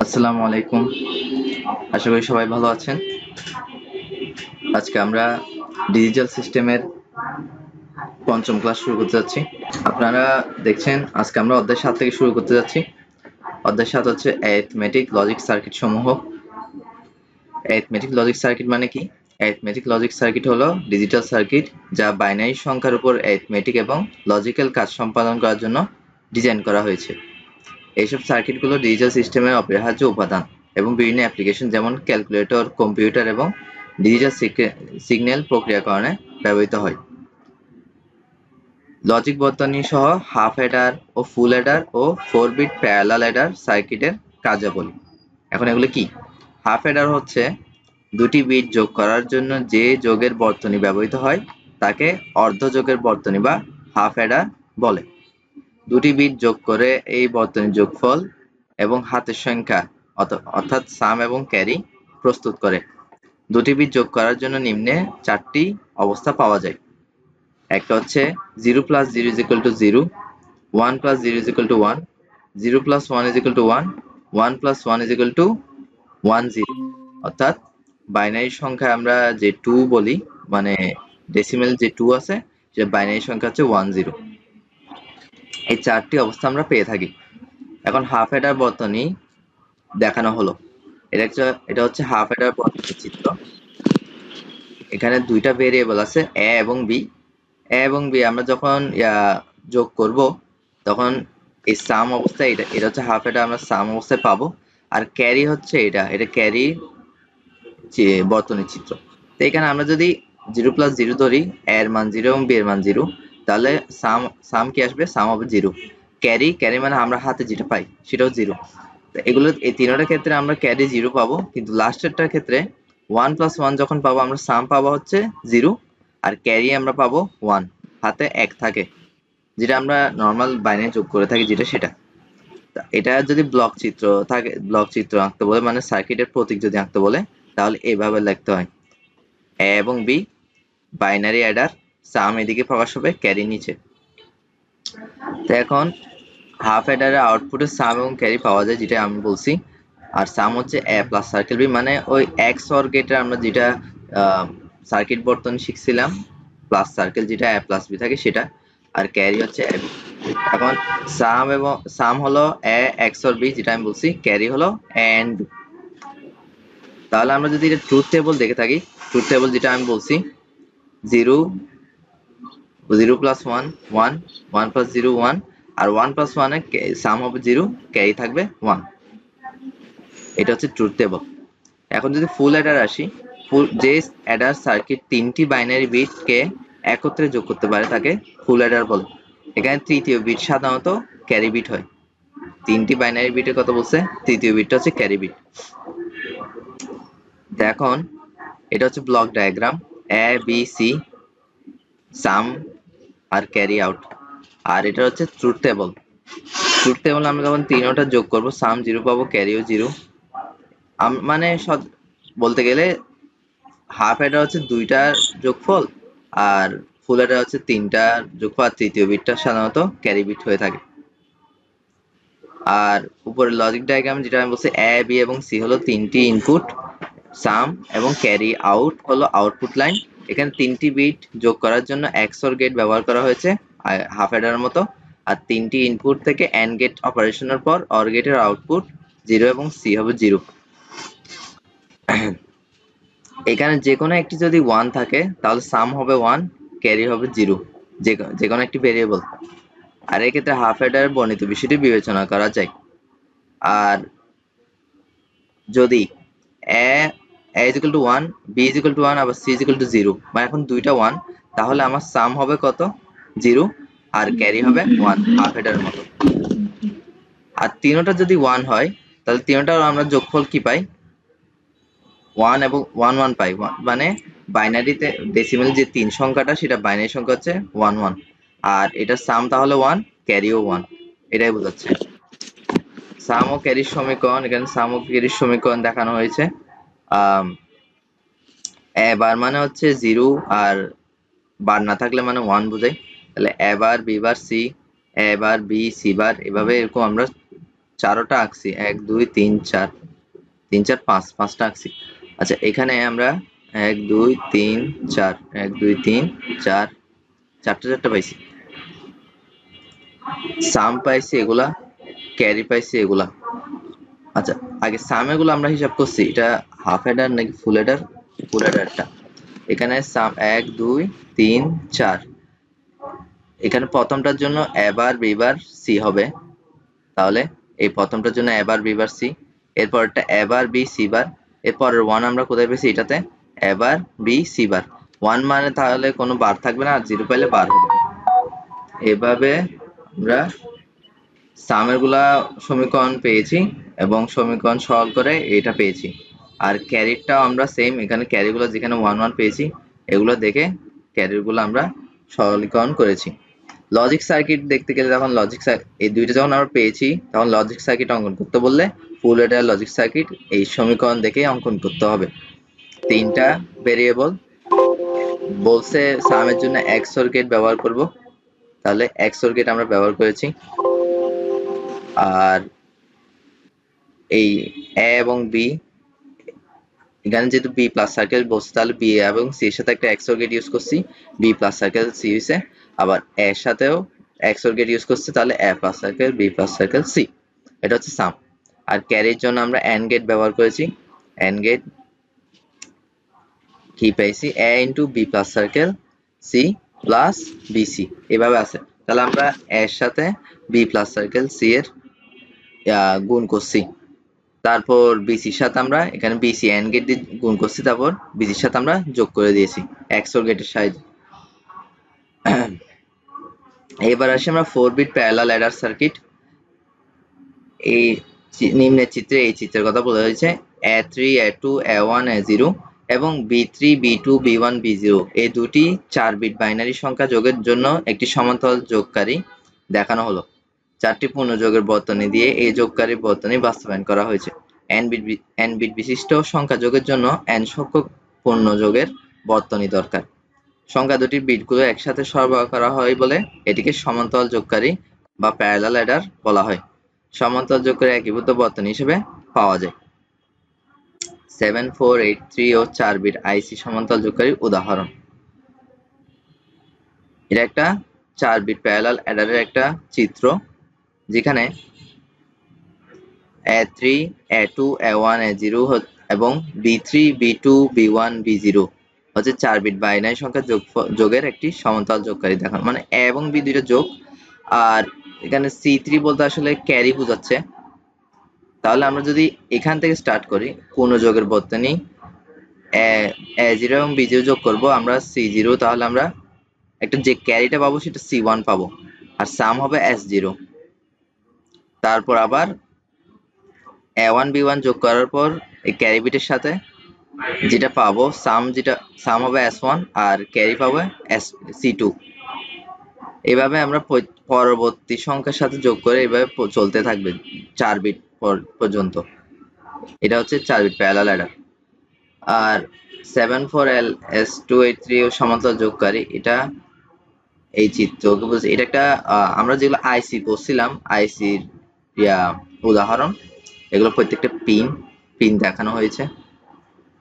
আসসালামু আলাইকুম। আশা করি সবাই ভালো আছেন। আজকে আমরা ডিজিটাল সিস্টেমের পঞ্চম ক্লাস শুরু করতে যাচ্ছি। আপনারা দেখছেন আজকে আমরা অধ্যায় 7 থেকে শুরু করতে যাচ্ছি। অধ্যায় 7 হচ্ছে অ্যারিথমেটিক লজিক সার্কিট সমূহ। অ্যারিথমেটিক লজিক সার্কিট মানে কি? অ্যারিথমেটিক লজিক সার্কিট হলো ডিজিটাল সার্কিট যা বাইনারি সংখ্যার উপর অ্যারিথমেটিক এবং লজিক্যাল কাজ সম্পাদন করার জন্য ডিজাইন করা হয়েছে। এইসব সার্কিটগুলো ডিজিটাল সিস্টেমের অপরিহার্য উপাদান এবং বিভিন্ন অ্যাপ্লিকেশন যেমন ক্যালকুলেটর, কম্পিউটার এবং ডিজিটাল সিগন্যাল প্রক্রিয়াকরণে ব্যবহৃত হয়। লজিক বর্তনী সহ হাফ অ্যাডার ও ফুল অ্যাডার ও 4 বিট প্যারালাল অ্যাডার সার্কিটের কার্যাবলী। এখন এগুলো কি? হাফ অ্যাডার হচ্ছে দুটি বিট যোগ করার জন্য যে যোগের বর্তনী ব্যবহৃত হয় তাকে অর্ধ যোগের বর্তনী বা হাফ অ্যাডার বলে। দুটি বিট যোগ করে এই বর্তনীর যোগফল এবং হাতের সংখ্যা অর্থাৎ সাম এবং ক্যারি প্রস্তুত করে। দুটি বিট যোগ করার জন্য নিম্নে 4টি অবস্থা পাওয়া যায়। একটা হচ্ছে 0 + 0 = 0, 1 + 0 = 1, 0 + 1 = 1, 1 + 1 = 1 0। অর্থাৎ বাইনারি সংখ্যা আমরা যে 2 বলি, মানে ডেসিমেল যে 2 আছে সে বাইনারি সংখ্যা হচ্ছে 1 0। এই 4টি অবস্থা আমরা পেয়ে থাকি। এখন হাফ অ্যাডার বর্তনী দেখানো হলো। এটা হচ্ছে হাফ অ্যাডার বর্তনীর চিত্র। এখানে দুইটা ভেরিয়েবল আছে এ এবং বি। এ এবং বি আমরা যখন যোগ করব তখন এই সাম অবস্থায় এটা হচ্ছে হাফ অ্যাডার আমরা সাম অবস্থায় পাবো। আর ক্যারি হচ্ছে এটা ক্যারি যে বর্তনীর চিত্র। তো এখানে আমরা যদি 0 + 0 ধরি, এ এর মান 0 এবং বি এর মান 0, তাহলে সাম কি আসবে? সাম হবে 0। ক্যারি মানে আমরা হাতে যেটা পাই সেটাও 0। তো এগুলো এই তিনটার ক্ষেত্রে আমরা ক্যারি 0 পাবো, কিন্তু লাস্টেরটার ক্ষেত্রে 1 + 1 যখন পাবো আমরা সাম পাবো হচ্ছে 0 আর ক্যারি আমরা পাবো 1। হাতে 1 থাকে, যেটা আমরা নর্মাল বাইনারি যোগ করে থাকি যেটা সেটা। এটা যদি ব্লক চিত্র আঁকতে বলে, মানে সার্কিটের প্রতীক যদি আঁকতে বলে, তাহলে এভাবে লিখতে হয়। এ এবং বি বাইনারি অ্যাডার, সাম এদিকে প্রকাশ হবে, ক্যারি নিচে। তো এখন হাফ অ্যাডারের আউটপুটে সাম এবং ক্যারি পাওয়া যায়, যেটা আমি বলছি। আর সাম হচ্ছে এ প্লাস সার্কেল বি, মানে ওই এক্স অর গেটের আমরা যেটা সার্কিট বর্তনী শিখছিলাম, প্লাস সার্কেল যেটা এ প্লাস বি থাকে সেটা। আর ক্যারি হচ্ছে এ বি। এখন সাম হলো এ এক্স অর বি, যেটা আমি বলছি। ক্যারি হলো এ এন্ড বি। তাহলে আমরা যদি এটা ট্রুথ টেবল দেখে থাকি, ট্রুথ টেবল যেটা আমি বলছি, 0 + 1 1, 1 + 0 1, আর 1 + 1 এ সাম হবে 0, ক্যারি থাকবে 1। এটা হচ্ছে ট্রুথ টেবল। এখন যদি ফুল অ্যাডার আসি, যে অ্যাডার সার্কিট 3টি বাইনারি বিটকে একত্রে যোগ করতে পারে তাকে ফুল অ্যাডার বলে। এখানে তৃতীয় বিট সাধারণত ক্যারি বিট হয়। 3টি বাইনারি বিটের কথা বলছে, তৃতীয় বিটটা হচ্ছে ক্যারি বিট। এখন এটা হচ্ছে block diagram, A B C, some R carry out. আর এটা হচ্ছে ট্রুথ টেবল। ট্রুথ টেবল আমরা যখন তিনটা যোগ করব, সাম 0 পাবো, ক্যারিও 0। মানে বলতে গেলে হাফ অ্যাডার হচ্ছে 2টার যোগফল আর ফুল অ্যাডার হচ্ছে 3টার যোগফল, আর তৃতীয় বিটটা সাধারণত ক্যারি বিট হয়ে থাকে। আর উপরে লজিক ডায়াগ্রাম যেটা আমি বলছি, এ বি এবং সি হলো 3টি ইনপুট, সাম এবং ক্যারি আউট হলো আউটপুট লাইন। এখানে 3টি বিট যোগ করার জন্য এক্সঅর গেট ব্যবহার করা হয়েছে হাফ অ্যাডারের মতো। আর 3টি ইনপুট থেকে এন্ড গেট অপারেশনের পর অর গেটের আউটপুট 0 এবং সি হবে 0। এখানে যে কোনো একটি যদি 1 থাকে তাহলে সাম হবে 1, ক্যারি হবে 0, যে কোনো একটি ভেরিয়েবল। আর এক্ষেত্রে হাফ অ্যাডারের বর্ণিত বিষয়টি বিবেচনা করা যায়। আর যদি এ = 1, বি = 1, আবার সি = 0, মানে এখন দুইটা 1, তাহলে আমার সাম হবে কত? 0 আর ক্যারি হবে 1, হাফ অ্যাডারের মতো। আর তিনটা যদি 1 হয় তাহলে তিনটার আমরা যোগফল কি পাই? 1 এবং 1 1 পাই। মানে বাইনারিতে ডেসিমেল যে 3 সংখ্যাটা সেটা বাইনারি সংখ্যা হচ্ছে 1 1। আর এটা সাম তাহলে 1, ক্যারিও 1, এটাই বোঝাচ্ছে। সাম ও ক্যারির সমীকরণ, এখানে সাম ও ক্যারির সমীকরণ দেখানো হয়েছে। এ বার মানে হচ্ছে 0 আর বার না থাকলে মানে 1 বোঝায়। তাহলে এ বার, বি বার, সি, এ বার, বি, সি বার, এভাবে এরকম আমরা 4টা আঁকছি, 1 2 3 4, 3 4 5, 5টা আঁকছি। আচ্ছা, এখানে আমরা 1 2 3 4, 1 2 3 4, 4টা পাইছি। সাম পাইছি এগুলা, ক্যারি পাইছি এগুলা। আচ্ছা, আগে সাম এগুলো আমরা হিসাব করছি, এটা হাফ হেডার নাকি ফুল হেডার? ফুল হেডারটা। এখানে সাম 1 2 3 4, এখানে প্রথমটার জন্য এ বার বি বার সি হবে, তাহলে এই প্রথমটার জন্য এ বার বি বার সি, এরপরটা এ বার বি সি বার, এরপরের 1 আমরা কোথায় পেয়েছি? এটাতে এ বার বি সি বার। 1 মানে তাহলে কোনো বার থাকবে না, আর 0 পাইলে বার হবে। এভাবে আমরা সামের গুলা সমীকরণ পেয়েছি এবং সমীকরণ সলভ করে এটা পেয়েছি। আর ক্যারিটাও আমরা সেম, এখানে ক্যারিগুলো যেখানে 1 1 পেয়েছি এগুলো দেখে ক্যারিগুলো আমরা সরলীকরণ করেছি। লজিক সার্কিট দেখতে গেলে যখন এই দুইটা যখন আমরা পেয়েছি তখন লজিক সার্কিট অঙ্কন করতে বললে ফুল এডার লজিক সার্কিট এই সমীকরণ দেখে অঙ্কন করতে হবে। 3টা ভেরিয়েবল বলছে, সামের জন্য XOR গেট ব্যবহার করব, তাহলে XOR গেট আমরা ব্যবহার করেছি। আর এই এ এবং বি, এখানে যেহেতু বি প্লাস সার্কেল বলছে তাহলে বি এবং সি এর সাথে একটা XOR গেট ইউজ করছি, বি প্লাস সার্কেল সি হইছে। আবার এর সাথেও XOR গেট ইউজ করছি, তাহলে A plus circle B plus circle C. এটা হচ্ছে সাম। আর ক্যারির জন্য আমরা এন্ড গেট ব্যবহার করেছি। এন্ড গেট কি পেয়েছি? A into B plus circle C plus BC, এভাবে আছে। তাহলে আমরা এর সাথে বি প্লাস সার্কেল সি এর গুণ করছি, তারপর বিসির সাথে আমরা এখানে বিসি এন্ড গেট দিয়ে গুণ করছি, তারপর বিসির সাথে আমরা যোগ করে দিয়েছি XOR গেটের সাহায্যে। এবার আসি আমরা 4 বিট প্যারালাল অ্যাডার সার্কিট। এই নিম্নের চিত্রে এই চিত্রের কথা বলা হয়েছে। A3 A2 A1 A0 এবং B3 B2 B1 B0 এই দুটি 4 বিট বাইনারি সংখ্যা যোগের জন্য একটি সমান্তরাল যোগকারী দেখানো হলো। 4টি পূর্ণযোগের বর্তনী দিয়ে এই যোগকারী বর্তনী বাস্তবায়ন করা হয়েছে। n বিট বিশিষ্ট সংখ্যা যোগের জন্য n সংখ্যক পূর্ণযোগের বর্তনী দরকার। সংখ্যা দুটির বিটগুলো একসাথে সরবরাহ করা হয় বলে এটিকে সমান্তরাল যোগকারী বা প্যারালাল অ্যাডার বলা হয়। সমান্তরাল যোগকারী একীভূত বর্তনী হিসেবে পাওয়া যায়। 7483 ও 4 বিট আইসি সমান্তরাল যোগকারীর উদাহরণ। এটা একটা 4 বিট প্যারালাল অ্যাডারের একটা চিত্র, যেখানে A3 A2 A1 A0 এবং B3 B2 B1 B0 হচ্ছে 4 বিট বাইনারি সংখ্যা যোগের একটি সমান্তরাল যোগকারী দেখানো, মানে A এবং B দুইটা যোগ। আর এখানে C3 বলতে আসলে ক্যারি বোঝাচ্ছে। তাহলে আমরা যদি এখান থেকে স্টার্ট করি, পূর্ণযোগের বর্তনী A0 এবং B0 যোগ করব আমরা C0, তাহলে আমরা একটা যে ক্যারিটা পাবো সেটা C1 পাবো, আর সাম হবে S0। তারপর আবার A1 B1 যোগ করার পর এই ক্যারি বিটের সাথে যেটা পাবো সাম হবে S1 আর ক্যারি পাবো C2। এইভাবে আমরা পরবর্তী সংখ্যার সাথে যোগ করে এইভাবে চলতে থাকবে 4 বিট পর্যন্ত। এটা হচ্ছে 4 বিট প্যারালাল অ্যাডার। আর 74LS283 ও সমান্তরাল যোগকারী, এটা এই চিত্র বুঝছি। এটা একটা আমরা যেগুলো আইসি করছিলাম আইসির উদাহরণ, এগুলো প্রত্যেকটা পিন দেখানো হয়েছে।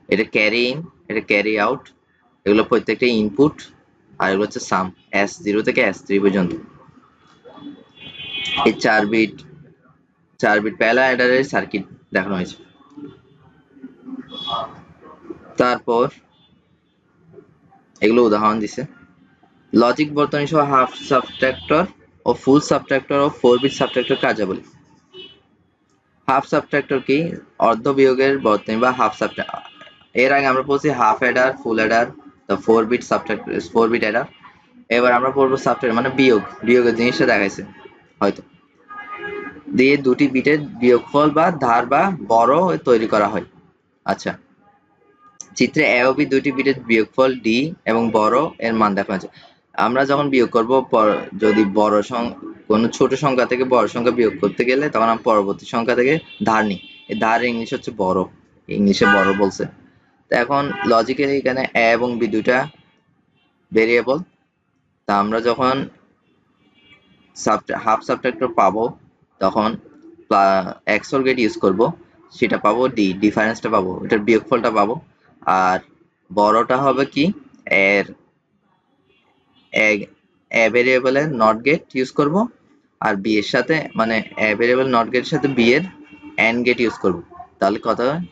এটা ক্যারি ইন, এটা ক্যারি আউট, এগুলো প্রত্যেকটা ইনপুট, আর এগুলো হচ্ছে সাম S0 থেকে S3 পর্যন্ত। এই 4 বিট প্যারালাল অ্যাডারের সার্কিট দেখানো হয়েছে। তারপর এগুলো উদাহরণ দিছে। লজিক বর্তনী সহ হাফ সাবট্রাক্টর ও ফুল সাবট্রাক্টর ও 4 বিট সাবট্রাক্টর কার্যাবলী। হাফ সাবট্রাক্টর কি? অর্ধ বিয়োগের বর্তনী বা হাফ সাবট্রাক্টর। এর আগে আমরা পড়ছি হাফ অ্যাডার, ফুল অ্যাডার, তো 4 বিট সাবট্রাক্টর, 4 বিট অ্যাডার। এবার আমরা পড়বো সাবট্রাক্টর মানে বিয়োগের জিনিসটা দেখাইছে হয়তো, দিয়ে দুটি বিটের বিয়োগফল বা ধার বা বড় তৈরি করা হয়। আচ্ছা, চিত্রে এ ও বি দুটি বিটের বিয়োগফল ডি এবং বড় এর মান দেখানো আছে। আমরা যখন বিয়োগ করব, যদি বড় কোনো ছোট সংখ্যা থেকে বড় সংখ্যা বিয়োগ করতে গেলে তখন আমরা পরবর্তী সংখ্যা থেকে ধার নিই। এই ধার ইংলিশ হচ্ছে বড়, ইংলিশে বড় বলছে। তো এখন লজিক্যালি এখানে এ এবং বি দুইটা ভেরিয়েবল, তা আমরা যখন হাফ সাবট্রাক্টর পাবো তখন XOR গেট ইউজ করব, সেটা পাবো ডি, ডিফারেন্সটা পাবো, এটার বিয়োগফলটা পাবো। আর বড়টা হবে কি, এর এ ভেরিয়েবলের নট গেট ইউজ করব, আর বি এর সাথে মানে এ ভেরিয়েবল নট গেটের সাথে বি এর এন্ড গেট ইউজ করব। তাহলে কত হয়,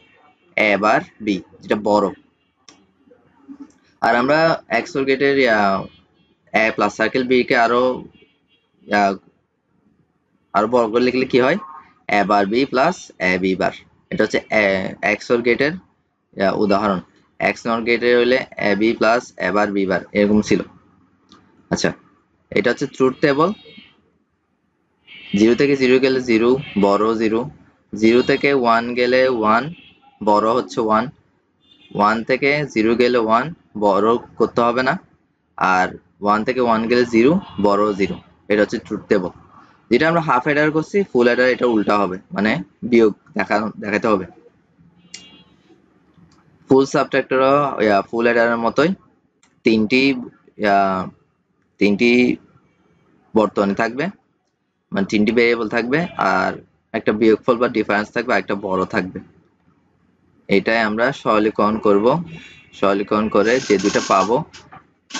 এ বার বি, যেটা বড়। আর আমরা XOR গেটের এ প্লাস সার্কেল বি কে আরো বড় করে লিখলে কি হয়, এ bar B plus A B বার। এটা হচ্ছে XOR গেটের উদাহরণ। XNOR গেটের হইলে A B plus A bar B বার এরকম ছিল। আচ্ছা, এটা হচ্ছে ট্রুথ টেবল। 0 থেকে 0 গেলে 0, বড় 0। 0 থেকে 1 গেলে 1, বড় হচ্ছে 1। 1 থেকে 0 গেলে 1, বড় করতে হবে না। আর 1 থেকে 1 গেলে 0, বড় 0। এটা হচ্ছে ট্রুথ টেবল। যেটা আমরা হাফ অ্যাডার করছি, ফুল অ্যাডার এটা উল্টা হবে, মানে বিয়োগ দেখাতে হবে। ফুল সাবট্রাক্টরও ফুল অ্যাডারের মতোই তিনটি বর্তনী থাকবে, মানে 3টি ভেরিয়েবল থাকবে, আর একটা বিয়োগফল বা ডিফারেন্স থাকবে, আর একটা বড় থাকবে। এটাই আমরা সরলীকরণ করব। সরলীকরণ করে যে দুটো পাবো,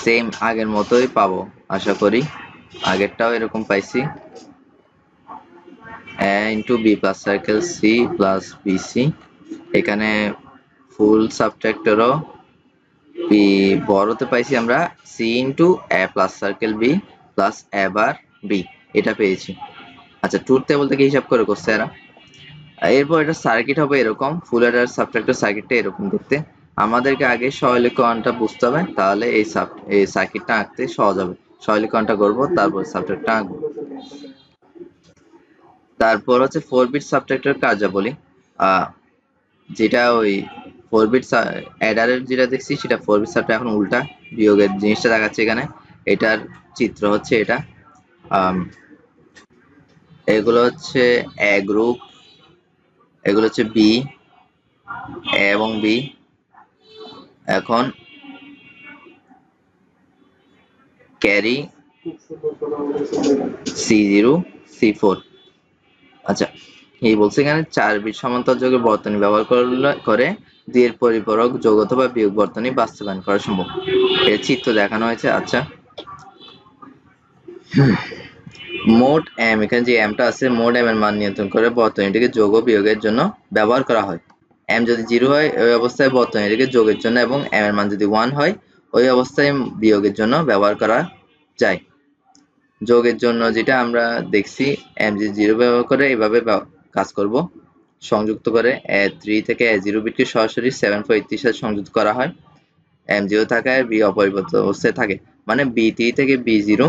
সেম আগের মতোই পাবো আশা করি। আগেরটাও এরকম পাইছি, a into B plus circle C plus B C. এখানে ফুল সাবট্রাক্টরও বি বড়তে পাইছি আমরা C into A plus circle B plus A bar B, এটা পেয়েছি। আচ্ছা, ট্রুথ টেবল থেকে হিসাব করে করছে এরা। এরপর এটা সার্কিট হবে এরকম, ফুল অ্যাডার সাবট্রাক্টর সার্কিটটা এরকম দেখতে। আমাদেরকে আগে সরলীকরণটা বুঝতে হবে, তাহলে এই সার্কিটটা আঁকতে সহজ হবে। সরলীকরণটা করব, তারপর সাবট্রাক্টটা আঁকবো। তারপর হচ্ছে 4 বিট সাবট্রাক্টর কার্যাবলী, যেটা ওই 4 বিট অ্যাডারের যেটা দেখছি সেটা 4 বিট সাবট্রাক্টর এখন উল্টা, বিয়োগের জিনিসটা দেখাচ্ছে এখানে। এটার চিত্র হচ্ছে এটা। এগুলো হচ্ছে এ গ্রুপ, এগুলো হচ্ছে বি, এ এবং বি। এখন ক্যারি C0 C4। আচ্ছা, এই বলছে এখানে 4 বিট সমান্তরাল যোগের বর্তনী ব্যবহার করে 2 এর পরিপূরক যোগ অথবা বিয়োগ বর্তনী বাস্তবায়ন করা সম্ভব। এর চিত্র দেখানো হয়েছে। আচ্ছা, মোট এম, এখানে যে এমটা আছে, মোট এম এর মান নিয়ন্ত্রণ করে বর্তনীটিকে যোগ ও বিয়োগের জন্য ব্যবহার করা হয়। এম যদি 0 হয় ওই অবস্থায় বর্তনীটিকে যোগের জন্য, এবং এম এর মান যদি 1 হয় ওই অবস্থায় বিয়োগের জন্য ব্যবহার করা যায়। যোগের জন্য যেটা আমরা দেখছি, এম যদি 0 ব্যবহার করে এইভাবে কাজ করব। সংযুক্ত করে A3 থেকে A0 বিটকে সরাসরি 743 সাথে সংযুক্ত করা হয়। M0 থাকায় B অপরিবর্তিত অবস্থায় থাকে, মানে B3 থেকে B0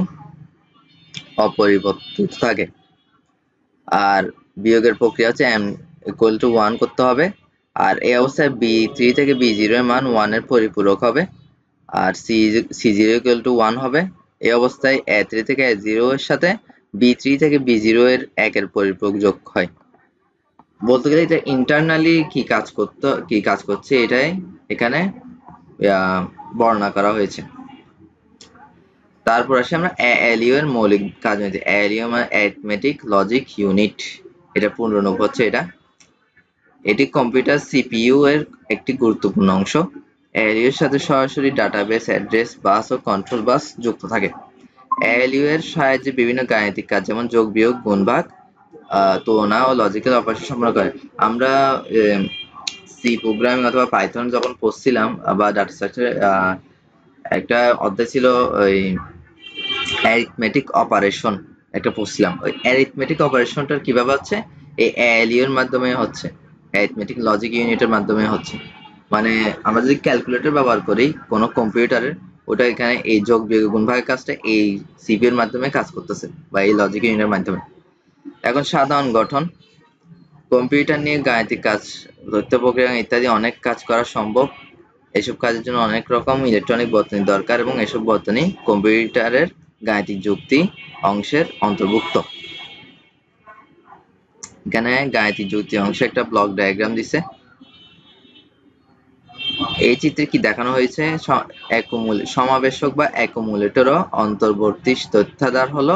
অপরিবর্তিত থাকে। আর বিয়োগের প্রক্রিয়া হচ্ছে m ইকুয়াল টু 1 করতে হবে, আর এই অবস্থায় B3 থেকে B0 এর মান 1 এর পরিপূরক হবে, আর C0 ইকুয়াল টু 1 হবে। এই অবস্থায় A3 থেকে A0 এর সাথে B3 থেকে B0 এর 1 এর পরিপূরক যোগ হয়। বলতে গেলে এটা ইন্টারনালি কি কাজ করছে এটাই এখানে বর্ণনা করা হয়েছে। তারপর আসি আমরা ALU এর মৌলিক কাজ হয়েছে। ALU মানে অ্যারিথমেটিক লজিক ইউনিট, এটা পুনরূপ হচ্ছে এটা। এটি কম্পিউটার CPU এর একটি গুরুত্বপূর্ণ অংশ। ALU এর সাথে সরাসরি ডাটাবেস, অ্যাড্রেস বাস ও কন্ট্রোল বাস যুক্ত থাকে। ALU এর সাহায্যে বিভিন্ন গাণিতিক কাজ যেমন যোগ, বিয়োগ, গুণ, ভাগ, তুলনা ও লজিক্যাল অপারেশন সম্পন্ন করে। আমরা সি প্রোগ্রামিং অথবা পাইথন যখন পড়ছিলাম বা ডাটা স্ট্রাকচার, একটা অধ্যায় ছিল ওই অ্যারিথমেটিক অপারেশন একটা পড়ছিলাম। ওই অ্যারিথমেটিক অপারেশনটা কিভাবে হচ্ছে, এই ALU এর মাধ্যমে হচ্ছে, অ্যারিথমেটিক লজিক ইউনিটের মাধ্যমে হচ্ছে। মানে আমরা যদি ক্যালকুলেটর ব্যবহার করি কোনো কম্পিউটারের, ওটা এখানে এই যোগ, বিয়োগ, গুণ, ভাগের কাজটা এই CPU এর মাধ্যমে কাজ করতেছে, বা এই লজিক ইউনিটের মাধ্যমে। এখন সাধারণ গঠন, কম্পিউটার নিয়ে গাণিতিক কাজ, তথ্য প্রক্রিয়া ইত্যাদি অনেক কাজ করা সম্ভব। এসব কাজের জন্য অনেক রকম ইলেকট্রনিক বর্তনী দরকার, এবং এসব বর্তনী কম্পিউটারের গাণিতিক যুক্তি অংশের অন্তর্ভুক্ত। এখানে গাণিতিক যুক্তি অংশে একটা ব্লক ডায়াগ্রাম দিছে। এই চিত্রে কি দেখানো হয়েছে, সমাবেশক বা অ্যাকুমুলেটর অন্তর্বর্তী তথ্যাধার হলো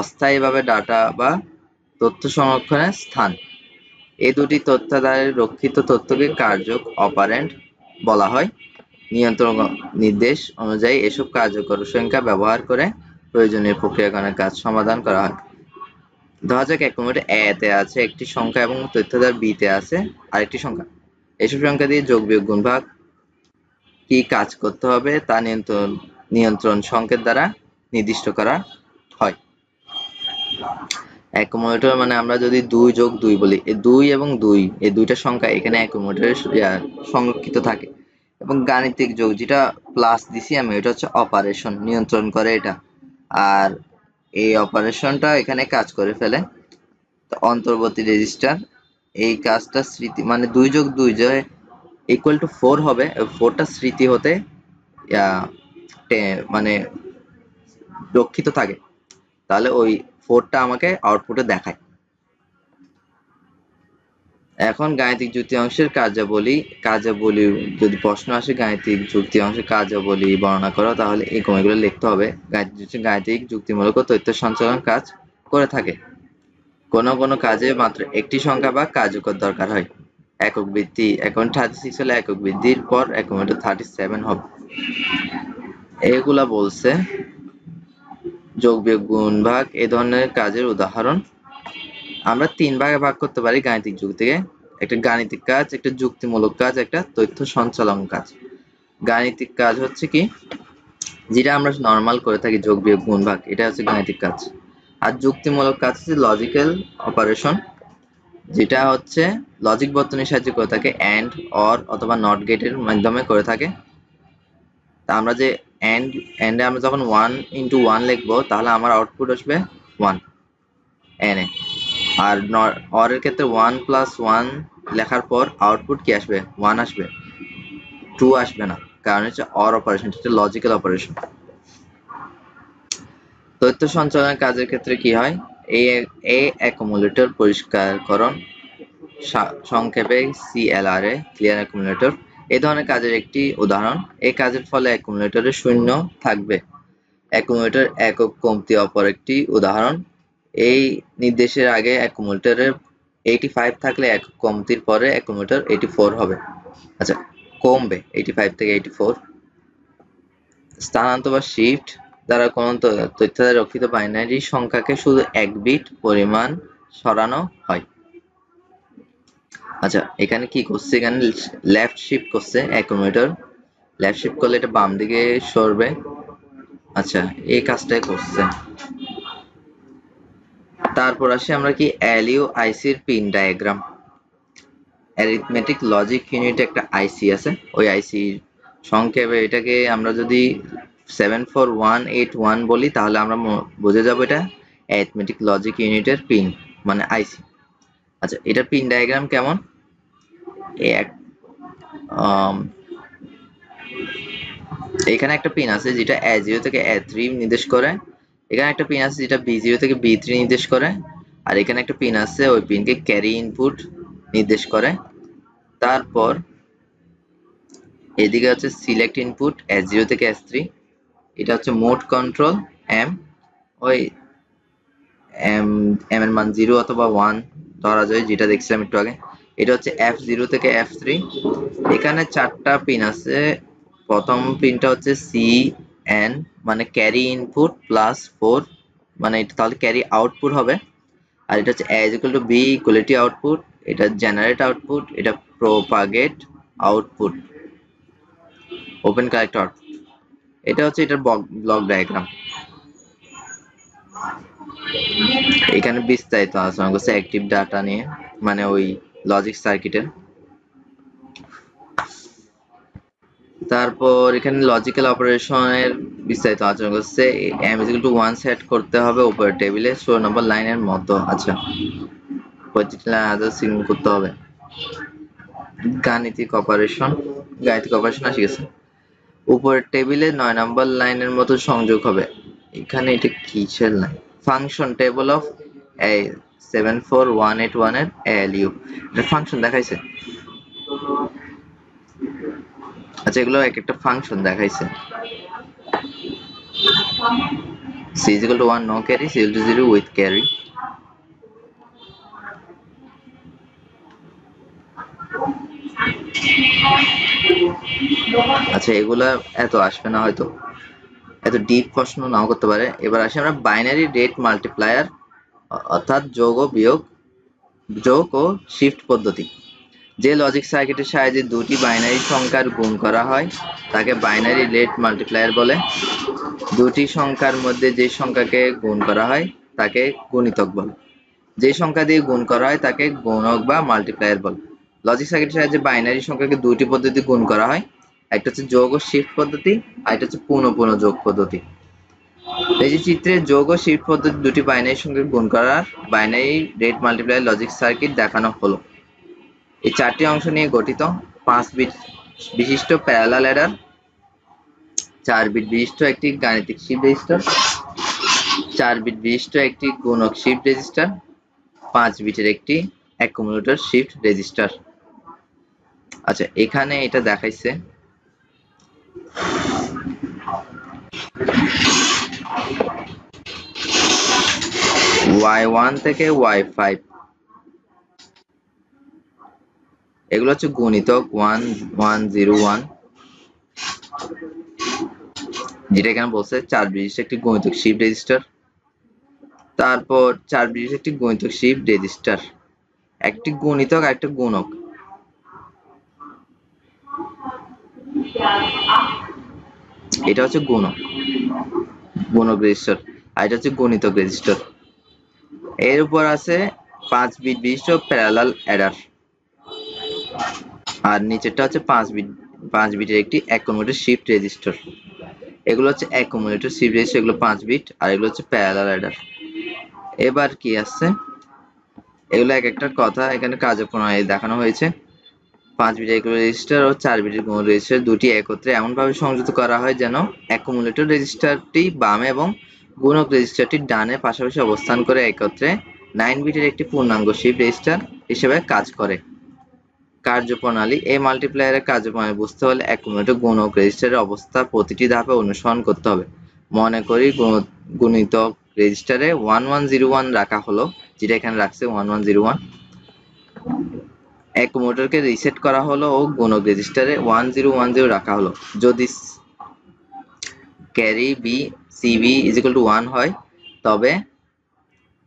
অস্থায়ীভাবে ডাটা বা তথ্য সংরক্ষণের স্থান। এই দুটি তথ্যাধারের রক্ষিত তথ্যকে কার্যক অপারেন্ড বলা হয়। নিয়ন্ত্রণ নির্দেশ অনুযায়ী এসব কার্যকর সংখ্যা ব্যবহার করে প্রয়োজনীয় প্রক্রিয়াকরণের কাজ সমাধান করা হয়। ধরা যাক অ্যাকুমুলেটর এ তে আছে একটি সংখ্যা এবং তথ্যাধার বি তে আছে আরেকটি সংখ্যা। এসব সংখ্যা দিয়ে যোগ বিয়োগ গুণ ভাগ কি কাজ করতে হবে তা নিয়ন্ত্রণ সংকেত দ্বারা নির্দিষ্ট করা হয়। অ্যাকুমুলেটর মানে আমরা যদি 2 যোগ 2 বলি, এই 2 এবং 2 এই দুইটা সংখ্যা এখানে অ্যাকুমুলেটরে সংরক্ষিত থাকে। এবং গাণিতিক যোগ যেটা প্লাস দিছি আমি, এটা হচ্ছে অপারেশন, নিয়ন্ত্রণ করে এটা। আর এই অপারেশনটা এখানে কাজ করে ফেলে অন্তর্বর্তী রেজিস্টার। এই কাজটা স্মৃতি মানে 2 যোগ 2 যে ইকুয়াল টু 4 হবে, 4টা স্মৃতি হতে মানে রক্ষিত থাকে, তাহলে ওই 4টা আমাকে আউটপুটে দেখায়। এখন গাণিতিক যুক্তি অংশের কার্যাবলী যদি প্রশ্ন আসে গাণিতিক যুক্তি অংশের কার্যাবলী বর্ণনা করো, তাহলে এই এগুলো লিখতে হবে। গাণিতিক যুক্তিমূলক তথ্য সঞ্চালন কাজ করে থাকে। কোনো কাজে মাত্র একটি সংখ্যা বা কার্যকর দরকার হয়। একক বৃদ্ধি, এখন 36 হলে একক বৃদ্ধির পর অ্যাকুমুলেটর 37 হবে। এগুলা বলছে যোগ বিয়োগ গুণ ভাগ এই ধরনের কাজের উদাহরণ। আমরা 3 ভাগে ভাগ করতে পারি গাণিতিক যুক্তিকে, একটা গাণিতিক কাজ, একটা যুক্তিমূলক কাজ, একটা তথ্য সঞ্চালন কাজ। গাণিতিক কাজ হচ্ছে কি, যেটা আমরা নর্মাল করে থাকি যোগ বিয়োগ গুণ ভাগ, এটা হচ্ছে গাণিতিক কাজ। আর যুক্তিমূলক কাজ হচ্ছে লজিক্যাল অপারেশন, যেটা হচ্ছে লজিক বর্তনীর সাহায্যে করে থাকে, এন্ড, অর অথবা নট গেটের মাধ্যমে করে থাকে। তা আমরা যে এন্ডে আমরা যখন 1 × 1 লিখবো, তাহলে আমার আউটপুট আসবে 1 এন এ। আর অর এর ক্ষেত্রে 1 + 1 লেখার পর আউটপুট কি আসবে? 1 আসবে, 2 আসবে না, কারণ হচ্ছে অর অপারেশন, এটা লজিক্যাল অপারেশন। তথ্য সঞ্চালনের কাজের ক্ষেত্রে কি হয়? এই অ্যাকুমুলেটর পরিষ্কারকরণ, সংক্ষেপে CLRA, ক্লিয়ার অ্যাকুমুলেটর, এই ধরনের কাজের একটি উদাহরণ। এই কাজের ফলে অ্যাকুমুলেটরে শূন্য থাকবে। অ্যাকুমুলেটর একক কমতি অপর একটি উদাহরণ। এই নির্দেশের আগে অ্যাকুমুলেটরের 85 থাকলে একক কমতির পরে অ্যাকুমুলেটর 84 হবে। আচ্ছা, কমবে 85 থেকে 84। স্থানান্তর বা শিফট দ্বারা কোনো তথ্যাধারে রক্ষিত বাইনারি সংখ্যাকে শুধু 1 বিট পরিমাণ সরানো হয়। আচ্ছা, এখানে কি করছে? এখানে লেফট শিফট করছে অ্যাকুমুলেটর, লেফট শিফট করলে এটা বাম দিকে সরবে। আচ্ছা, এই কাজটাই করছে। তারপর আসি আমরা কি এলইউ আইসির pin diagram. Arithmetic logic unit একটা আইসি আছে, ওই আইসি সংক্ষেপে এটাকে আমরা যদি 74181 বলি, তাহলে আমরা বুঝে যাব এটা অ্যারিথমেটিক লজিক ইউনিটের পিন মানে আইসি। আচ্ছা, এটার পিন ডায়াগ্রাম কেমন? এখানে একটা পিন আছে যেটা A0 থেকে A3 নির্দেশ করে, এখানে একটা পিন আছে যেটা B0 থেকে B3 নির্দেশ করে, আর এখানে একটা পিন আছে ওই পিনকে ক্যারি ইনপুট নির্দেশ করে। তারপর এদিকে হচ্ছে সিলেক্ট ইনপুট S0 থেকে S3, এটা হচ্ছে মোড কন্ট্রোল M, ওই M এর মান 0 অথবা 1 ধরা যায়, যেটা দেখছিলাম একটু আগে। এটা হচ্ছে F0 থেকে F3। এখানে 4টা পিন আছে। প্রথম পিনটা হচ্ছে CN মানে ক্যারি ইনপুট +4, মানে এটা তাহলে ক্যারি আউটপুট হবে। আর এটা হচ্ছে A = B ইকুয়ালিটি আউটপুট, এটা জেনারেট আউটপুট, এটা propagate output, open collect output. এটা হচ্ছে এটার ব্লক ডায়াগ্রাম। এখানে বিস্তারিত আলোচনা করছে অ্যাক্টিভ ডাটা নিয়ে, মানে ওই লজিক সার্কিটের। তারপর এখানে লজিক্যাল অপারেশনের বিস্তারিত আলোচনা করছে। m = 1 সেট করতে হবে উপরের টেবিলে 16 নম্বর লাইনের মতো। আচ্ছা, প্রতিটি লাইন আলাদা সিগন্যাল করতে হবে। গাণিতিক অপারেশন আসে গেছে। উপরের টেবিলে 9 নম্বর লাইনের মতো সংযোগ হবে। এখানে এটা কিসের লাইন? ফাংশন টেবল অফ 74181 এর ALU, এটা ফাংশন দেখাইছে। আচ্ছা, এগুলো এক একটা ফাংশন দেখাইছে। C = 1 no carry, C = 0 with carry। আচ্ছা, এগুলা এত আসবে না, হয়তো এত ডিপ প্রশ্ন নাও করতে পারে। এবার আসি আমরা বাইনারি রেট মাল্টিপ্লায়ার, অর্থাৎ যোগ ও শিফট পদ্ধতি। যে লজিক সার্কিটের সাহায্যে দুটি বাইনারি সংখ্যার গুণ করা হয় তাকে বাইনারি রেট মাল্টিপ্লায়ার বলে। দুটি সংখ্যার মধ্যে যে সংখ্যাকে গুণ করা হয় তাকে গুণিতক বলে। যে সংখ্যা দিয়ে গুণ করা হয় তাকে গুণক বা মাল্টিপ্লায়ার বলে। লজিক সার্কিটের সাহায্যে বাইনারি সংখ্যাকে দুটি পদ্ধতি গুণ করা হয়, একটা হচ্ছে যোগ ও শিফট পদ্ধতি, আর একটা হচ্ছে পুনঃ যোগ পদ্ধতি। এই যে চিত্রে যোগ ও শিফট পদ্ধতি দুটি বাইনারি সংখ্যাকে গুণ করার binary rate multiplier logic circuit দেখানো হলো। এই চারটি অংশ নিয়ে গঠিত: 5 বিট বিশিষ্ট প্যারালাল অ্যাডার, 4 বিট বিশিষ্ট একটি গাণিতিক শিফট রেজিস্টার, 4 বিট বিশিষ্ট একটি গুণক শিফট রেজিস্টার, 5 বিটের একটি অ্যাকুমুলেটর শিফট রেজিস্টার। আচ্ছা, এখানে এটা দেখাইছে Y1 থেকে Y5, এগুলো হচ্ছে গুণিতক 1 1 0 1, যেটা এখানে বলছে 4 বিশিষ্ট একটি গুণিতক শিফট রেজিস্টার। তারপর 4 বিশিষ্ট একটি গুণিতক শিফট রেজিস্টার, একটি গুণিতক আর একটা গুণক। এটা হচ্ছে গুণক রেজিস্টার, আর এটা হচ্ছে গুণিতক রেজিস্টার। এর উপর আছে 5 বিট বিশিষ্ট প্যারালাল অ্যাডার, আর নিচেরটা হচ্ছে 5 বিটের একটি অ্যাকুমুলেটর শিফট রেজিস্টার। এগুলো হচ্ছে অ্যাকুমুলেটর শিফট রেজিস্টার, এগুলো 5 বিট, আর এগুলো হচ্ছে প্যারালাল অ্যাডার। এবার কি আছে, এগুলো এক একটা কথা এখানে কার্যপ্রণালী দেখানো হয়েছে। 5 বিটের রেজিস্টার ও 4 বিটের গুণ রেজিস্টার দুটি একত্রে এমনভাবে সংযুক্ত করা হয় যেন অ্যাকুমুলেটর রেজিস্টারটি বামে এবং গুণক রেজিস্টারটি ডানে পাশাপাশি অবস্থান করে একত্রে 9 বিটের একটি পূর্ণাঙ্গ শিফট রেজিস্টার হিসেবে কাজ করে। কার্যপ্রণালী: এই মাল্টিপ্লায়ারের কার্যপ্রণালী বুঝতে হলে অ্যাকুমুলেটর গুণক রেজিস্টারের অবস্থা প্রতিটি ধাপে অনুসরণ করতে হবে। মনে করি গুণিতক রেজিস্টারে 1101 রাখা হলো, যেটা এখানে রাখছে 1101। অ্যাকুমুলেটরকে রিসেট করা হলো ও গুণক রেজিস্টারে 1010 রাখা হলো। যদি ক্যারি সিবি = 1 হয় তবে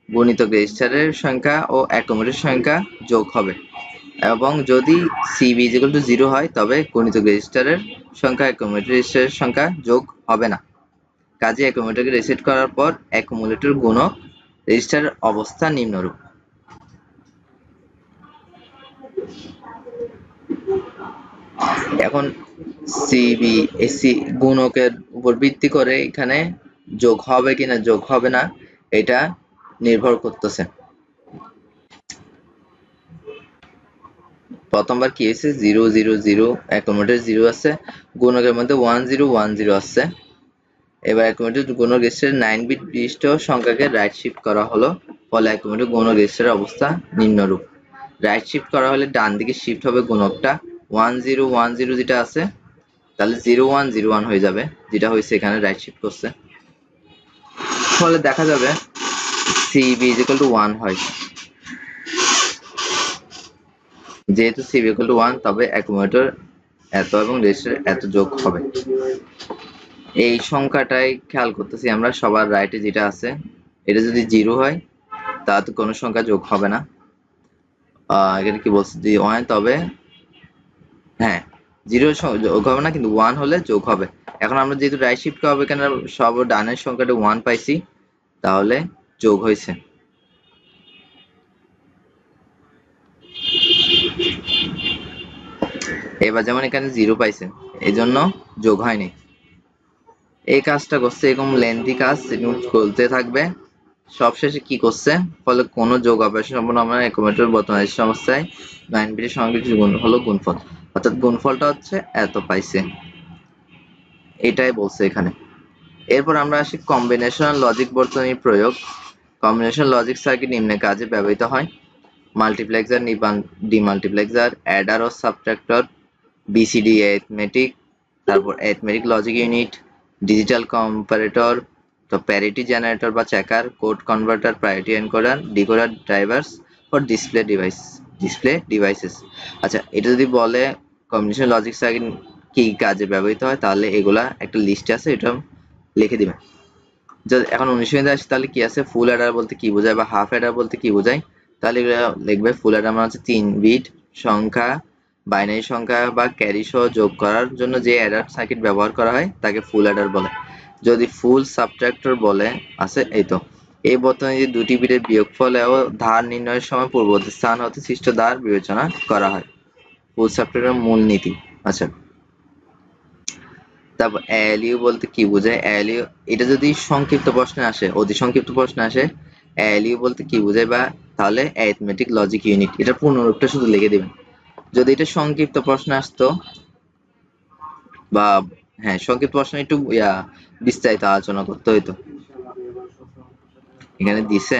গুণিতক রেজিস্টারের সংখ্যা ও অ্যাকুমুলেটর সংখ্যা যোগ হবে, এবং যদি সিবি = 0 হয় তবে গুণিতক রেজিস্টারের সংখ্যা অ্যাকুমুলেটর রেজিস্টারের সংখ্যা যোগ হবে না। কাজে অ্যাকুমুলেটরকে রিসেট করার পর অ্যাকুমুলেটর গুণক রেজিস্টারের অবস্থা নিম্নরূপ। এখন সিবিএসি গুণকের উপর ভিত্তি করে এখানে যোগ হবে কিনা যোগ হবে না এটা নির্ভর করতেছে। প্রথমবার কি হয়েছে, 0 0 0, অ্যাকুমুলেটর 0 আছে, গুণকের মধ্যে 1 0 1 0 আছে। এবার অ্যাকুমুলেটর গুণক রেজিস্টারের 9 বিট বিশিষ্ট সংখ্যাকে রাইট শিফট করা হলো, ফলে অ্যাকুমুলেটর গুণক রেজিস্টারের অবস্থা নিম্নরূপ। রাইট শিফট করা হলে ডান দিকে শিফট হবে গুণকটা, 1 0 1 0 যেটা আছে তাহলে 0 1 0 1 হয়ে যাবে, যেটা হয়েছে এখানে রাইট শিফট করছে, ফলে দেখা যাবে সিবি = 1 হয়। যেহেতু সিবি = 1 তবে অ্যাকুমুলেটর এত এবং রেজিস্টার এত যোগ হবে। এই সংখ্যাটাই খেয়াল করতেছি আমরা, সবার রাইটে যেটা আছে এটা যদি 0 হয় তাহলে তো কোনো সংখ্যা যোগ হবে না। এখানে কি বলছে, যদি 1 তবে হ্যাঁ 0 যোগ হবে না, কিন্তু 1 হলে যোগ হবে। এখন আমরা যেহেতু রাইট শিফট করব এখানে সব ডানের সংখ্যাটা 1 পাইছি, তাহলে যোগ হয়েছে। এবার যেমন এখানে 0 পাইছে, এই জন্য যোগ হয়নি। এই কাজটা করছে, এরকম লেন্থি কাজ চলতে থাকবে। সবশেষে কি করছে, ফলে কোনো যোগ অপারেশন সম্পন্ন আমরা অ্যাকুমুলেটর বর্তমান সমস্যায় 9 বিটের সংখ্যাটি গুণ হলো গুণফল, অর্থাৎ গুণফলটা হচ্ছে এত পাইছে, এটাই বলছে এখানে। এরপর আমরা আসি কম্বিনেশনাল লজিক বর্তনীর প্রয়োগ। কম্বিনেশনাল লজিক সার্কিট নিম্নে কাজে ব্যবহৃত হয়: মাল্টিপ্লেক্সার, ডিমাল্টিপ্লেক্সার, অ্যাডার ও সাবট্রাক্টর, বিসিডি অ্যারিথমেটিক, তারপর arithmetic logic unit, digital comparator, তো প্যারিটি জেনারেটর বা checker, code converter, priority encoder, decoder, drivers' for display devices. আচ্ছা, এটা যদি বলে কম্বিনেশন লজিক সার্কিট কি কাজে ব্যবহৃত হয়, তাহলে এগুলা একটা লিস্ট আছে, এটা লিখে দিবেন। এখন 19 আসে, তাহলে কি আছে, ফুল অ্যাডার বলতে কি বোঝায় বা হাফ অ্যাডার বলতে কি বোঝায়, তাহলে এগুলো লিখবে। ফুল অ্যাডার মানে হচ্ছে 3 বিট সংখ্যা, বাইনারি সংখ্যা বা ক্যারি সহ যোগ করার জন্য যে অ্যাডার সার্কিট ব্যবহার করা হয় তাকে ফুল অ্যাডার বলে। যদি ফুল সাবট্রাক্টর বলে আছে, এই তো এই বর্তমানে যে দুটি বিটের বিয়োগফল ও ধার নির্ণয়ের সময় পূর্ববর্তী স্থান হতে সৃষ্ট ধার বিবেচনা করা হয়। ফুল সাবট্রাক্টরের মূলনীতি। আচ্ছা, তারপর এএলইউ বলতে কি বোঝায়, এএলইউ এটা যদি সংক্ষিপ্ত প্রশ্নে আসে, অতি সংক্ষিপ্ত প্রশ্নে আসে, এএলইউ বলতে কি বোঝায় বা তাহলে অ্যারিথমেটিক লজিক ইউনিট, এটা পূর্ণরূপটা শুধু লিখে দিবেন। যদি এটা সংক্ষিপ্ত প্রশ্ন আসতো বা হ্যাঁ সংক্ষিপ্ত প্রশ্ন একটু বিস্তারিত আলোচনা করতে হইতো, এখানে দিছে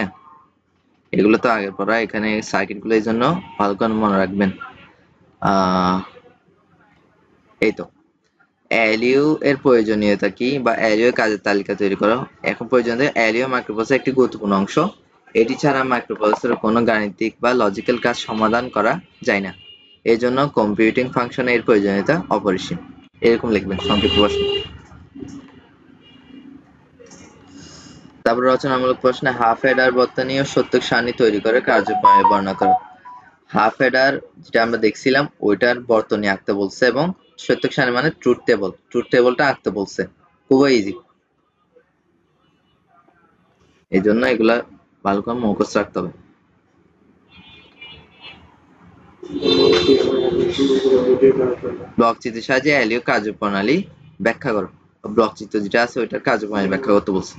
এগুলো তো আগের পড়া, এখানে সার্কিট গুলো এই জন্য ভালো করে মনে রাখবেন। এই তো এলইউ এর প্রয়োজনীয়তা কি বা এলইউ এর কাজের তালিকা তৈরি করো। এখন প্রয়োজনীয়, এলইউ মাইক্রোপ্রসেসর একটি গুরুত্বপূর্ণ অংশ। এটি ছাড়া মাইক্রোপ্রসেসরের কোনো গাণিতিক বা লজিক্যাল কাজ সমাধান করা যায় না। এই জন্য কম্পিউটিং ফাংশনে এর প্রয়োজনীয়তা অপরিসীম। এরকম লিখবেন সংক্ষিপ্ত প্রশ্ন। তারপর রচনামূলক প্রশ্নে হাফ হেডার বর্তনী ও সত্যক সারণী তৈরি করে কার্যক্রমে বর্ণনা করো। হাফ হেডার যেটা আমরা দেখছিলাম ওইটার বর্তনী আঁকতে বলছে এবং সত্যক সারণী মানে ট্রুথ টেবল, ট্রুথ টেবলটা আঁকতে বলছে। খুবই ইজি, এই জন্য এগুলা ভালো করে মুখস্থ রাখতে হবে। ব্লক চিত্রের সাহায্যে এলইউ কার্যপ্রণালী ব্যাখ্যা করো। ব্লক চিত্র যেটা আছে ওইটার কার্যপ্রণালী ব্যাখ্যা করতে বলছে।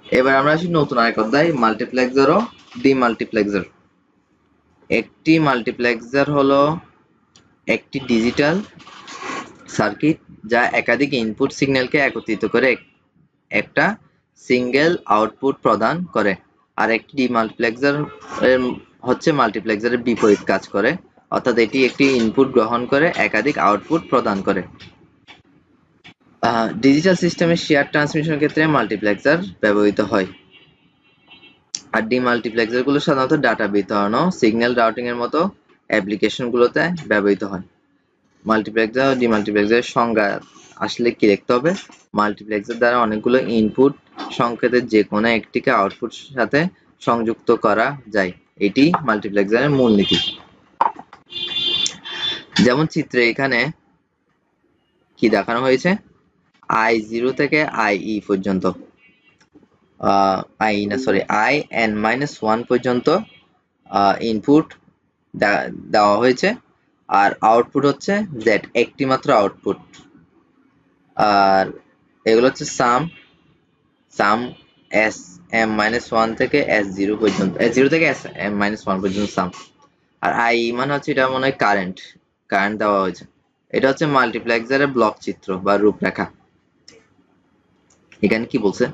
এবার আমরা আসি নতুন আরেক অধ্যায়, মাল্টিপ্লেক্সার ও ডিমাল্টিপ্লেক্সার। একটি মাল্টিপ্লেক্সার হলো একটি ডিজিটাল সার্কিট যা একাধিক ইনপুট সিগন্যালকে একত্রিত করে একটা সিঙ্গেল আউটপুট প্রদান করে। আর একটি ডিমাল্টিপ্লেক্সার হচ্ছে মাল্টিপ্লেক্সারের বিপরীত কাজ করে, অর্থাৎ এটি একটি ইনপুট গ্রহণ করে একাধিক আউটপুট প্রদান করে। ডিজিটাল সিস্টেমের শেয়ার ট্রান্সমিশনের ক্ষেত্রে মাল্টিপ্লেক্সার ব্যবহৃত হয়। আর ডিমাল্টিপ্লেক্সার গুলো সাধারণত ডাটা বিতরণ ও সিগন্যাল রাউটিং এর মতো অ্যাপ্লিকেশন গুলোতে ব্যবহৃত হয়। মাল্টিপ্লেক্সার ও ডিমাল্টিপ্লেক্সারের সংজ্ঞা আসলে কি লিখতে হবে, মাল্টিপ্লেক্সার দ্বারা অনেকগুলো ইনপুট সংকেতের যে কোনো একটিকে আউটপুট সাথে সংযুক্ত করা যায়, এটি মাল্টিপ্লেক্সারের মূলনীতি। যেমন চিত্রে এখানে কি দেখানো হয়েছে, i0 থেকে i পর্যন্ত i(n-1) পর্যন্ত ইনপুট দেওয়া হয়েছে, আর আউটপুট হচ্ছে z, একটি মাত্র আউটপুট। আর এগুলো হচ্ছে সাম sm-1 থেকে s0 পর্যন্ত, s0 থেকে sm-1 পর্যন্ত সাম। আর i মানে হচ্ছে এটা মনে হয় কারেন্ট দেওয়া হয়েছে। এটা হচ্ছে মাল্টিপ্লেক্সারের ব্লক চিত্র বা রূপরেখা। এখানে কি বলছে,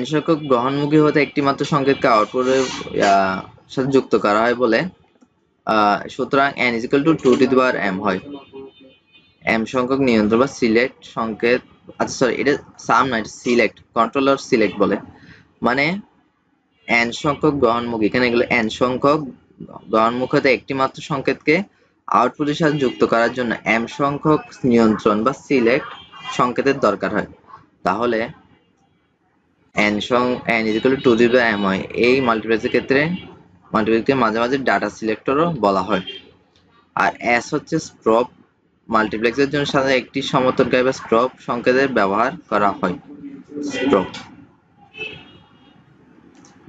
n সংখ্যক গ্রহণমুখী হতে একটি মাত্র সংকেতকে আউটপুটের সাথে যুক্ত করা হয় বলে, সুতরাং n = 2m হয়। m সংখ্যক নিয়ন্ত্রণ বা সিলেক্ট সংকেত, আচ্ছা সরি এটা সাম না, এটা সিলেক্ট, কন্ট্রোলার সিলেক্ট বলে, মানে n সংখ্যক গ্রহণমুখী, এখানে এগুলো n সংখ্যক গ্রহণমুখী হতে একটি মাত্র সংকেতকে আউটপুটের সাথে যুক্ত করার জন্য m সংখ্যক নিয়ন্ত্রণ বা সিলেক্ট সংকেতের দরকার হয়। তাহলে n = 2m হয়। এই মাল্টিপ্লেক্সের ক্ষেত্রে মাল্টিপ্লেক্সকে মাঝে মাঝে ডাটা সিলেক্টরও বলা হয়। আর s হচ্ছে স্টপ, মাল্টিপ্লেক্সের জন্য সাধারণত একটি সমর্থনকারী বা স্টপ সংকেতের ব্যবহার করা হয়, স্টপ।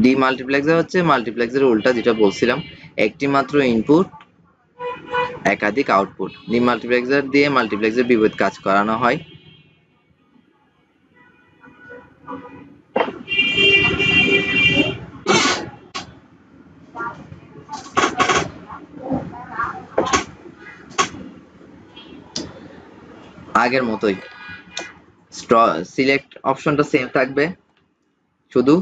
ডিমাল্টিপ্লেক্সার হচ্ছে মাল্টিপ্লেক্সের উল্টা, যেটা বলছিলাম, একটি মাত্র ইনপুট একাধিক আউটপুট। ডিমাল্টিপ্লেক্সার দিয়ে মাল্টিপ্লেক্সের বিপরীত কাজ করানো হয়। আগের মতোই সিলেক্ট অপশনটা সেম থাকবে, শুধু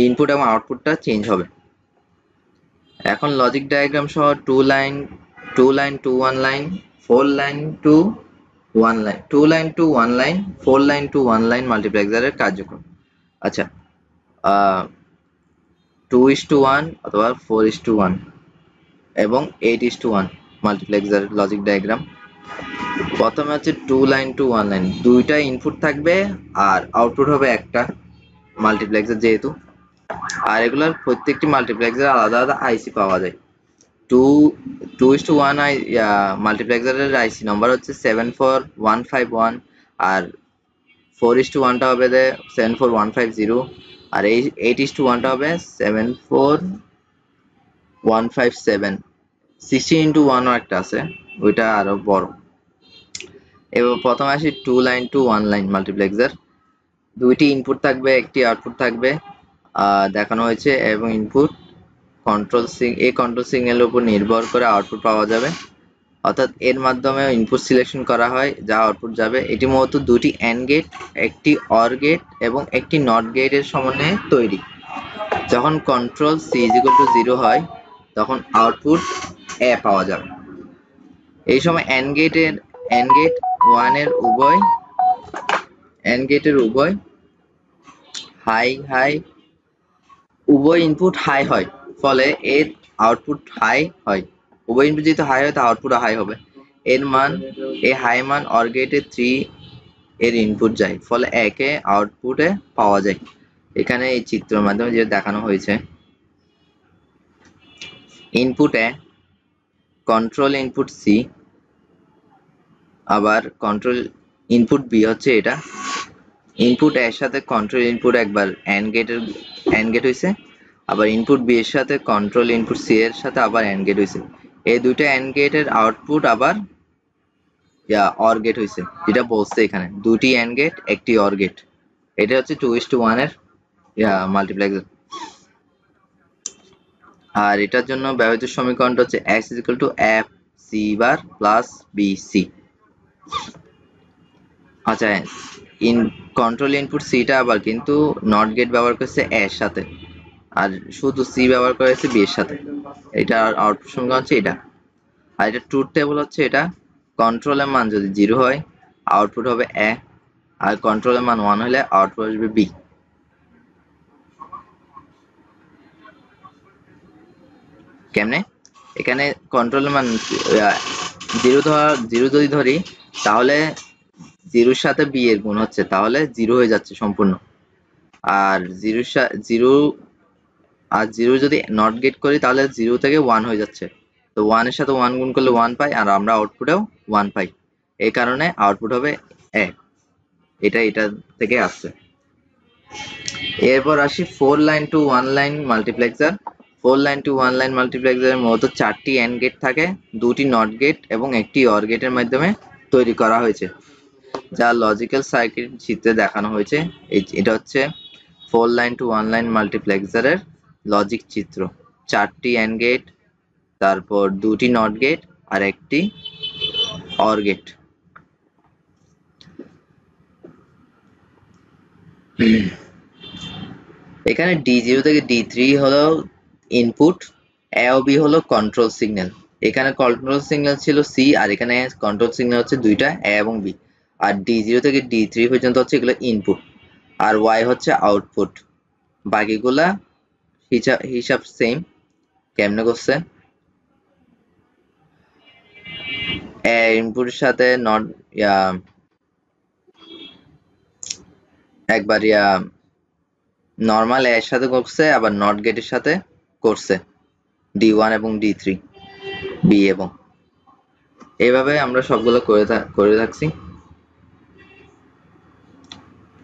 ইনপুট এবং আউটপুটটা চেঞ্জ হবে। এখন লজিক ডায়াগ্রাম সহ 2 line to 1 line 4 line to 1 line 2 line to 1 line 4 line to 1 line মাল্টিপ্লেক্সারের কার্যক্রম। আচ্ছা, 2:1 অথবা 4:1, এবং 8:1 মাল্টিপ্লেক্সার লজিক ডায়াগ্রাম। প্রথমে হচ্ছে 2 লাইন টু 1 লাইন, দুইটা ইনপুট থাকবে আর আউটপুট হবে একটা মাল্টিপ্লেক্সার যেহেতু। আর এগুলোর প্রত্যেকটি মাল্টিপ্লেক্সার আলাদা আলাদা আইসি পাওয়া যায়। 2:1 মাল্টিপ্লেক্সারের আইসি নাম্বার হচ্ছে 74151, আর 4:1টা হবে 74150, আর 8:1টা হবে 74157। 16:1ও একটা আছে, ওইটা আরো বড়। এবার প্রথমে আসি 2 লাইন টু 1 লাইন মাল্টিপ্লেক্সার। দুইটি ইনপুট থাকবে, একটি আউটপুট থাকবে দেখানো হয়েছে, এবং ইনপুট কন্ট্রোল সিগন্যালের উপর নির্ভর করে আউটপুট পাওয়া যাবে, অর্থাৎ এর মাধ্যমে ইনপুট সিলেকশন করা হয় যা আউটপুট যাবে। এটি মূলত দুটি অ্যান্ড গেট, একটি অর গেট এবং একটি নট গেটের সমন্বয়ে তৈরি। যখন control C is equal to 0 হয় তখন আউটপুট এ পাওয়া যাবে। এই সময় অ্যান্ড গেট 1 এর উভয় উভয় ইনপুট হাই হয়, ফলে এর আউটপুট হাই হয়। উভয় ইনপুট যেহেতু হাই হয় তা আউটপুট হাই হবে। হাই মান অর গেটে 3 এর ইনপুট যায়, ফলে একে আউটপুটে পাওয়া যায়। এখানে এই চিত্রের মাধ্যমে যেটা দেখানো হয়েছে, ইনপুটে কন্ট্রোল ইনপুট সি, আবার কন্ট্রোল ইনপুট বি হচ্ছে এটা। ইনপুট এর সাথে কন্ট্রোল ইনপুট একবার অ্যান্ড গেট হয়েছে, আবার ইনপুট বি এর সাথে কন্ট্রোল ইনপুট সি এর সাথে আবার অ্যান্ড গেট হয়েছে। এই দুইটা অ্যান্ড গেটের আউটপুট আবার অর গেট হয়েছে, যেটা বলছে এখানে দুটি অ্যান্ড গেট একটি অর গেট। এটা হচ্ছে 2:1 এর মাল্টিপ্লেক্সার। আর এটার জন্য ব্যবহৃত সমীকরণটা হচ্ছে x is equal to f c bar plus b c। আচ্ছা, কন্ট্রোল ইনপুট সিটা আবার কিন্তু নট গেট ব্যবহার করছে এর সাথে, আর শুধু সি ব্যবহার করেছে বি এর সাথে। এটা আউটপুট সমীকরণ হচ্ছে এটা। আর এটা ট্রুথ টেবল হচ্ছে এটা, কন্ট্রোলের মান যদি 0 হয় আউটপুট হবে এ, আর কন্ট্রোলের মান 1 হলে আউটপুট আসবে বি। কেমনে? এখানে কন্ট্রোলের মান 0 যদি ধরি তাহলে 0-র সাথে বি এর গুণ হচ্ছে, তাহলে 0 হয়ে যাচ্ছে সম্পূর্ণ। আর 0 যদি নট গেট করি তাহলে 0 থেকে 1 হয়ে যাচ্ছে, তো 1 এর সাথে 1 গুণ করলে 1 পাই, আর আমরা আউটপুটেও 1 পাই। এই কারণে আউটপুট হবে এ। এটা থেকে আসছে। এরপর আসি 4 line to 1 line multiplexer. 4 line to 1 line মাল্টিপ্লেক্সারের মূলত 4টি অ্যান্ড গেট থাকে, 2টি নট গেট এবং একটি অর গেটের মাধ্যমে তৈরি করা হয়েছে, যা লজিক্যাল সার্কিট চিত্রে দেখানো হয়েছে। এটা হচ্ছে 4 লাইন টু 1 লাইন মাল্টিপ্লেক্সারের লজিক চিত্র। 4টি অ্যান্ড গেট, তারপর 2টি নট গেট আর একটি অর গেট। এখানে D0 থেকে D3 হলো ইনপুট, এ ও বি হলো কন্ট্রোল সিগন্যাল। এখানে কন্ট্রোল সিগন্যাল ছিল সি, আর এখানে কন্ট্রোল সিগন্যাল হচ্ছে দুইটা এ এবং বি। আর D0 থেকে D3 পর্যন্ত হচ্ছে এগুলো ইনপুট, আর ওয়াই হচ্ছে আউটপুট। বাকিগুলা হিসাব সেম। কেমনে করছে? এ ইনপুটের সাথে নট একবার নর্মাল এর সাথে করছে, আবার নট গেটের সাথে করছে D1 এবং D3 বি, এবং এইভাবে আমরা সবগুলো করে থাকছি।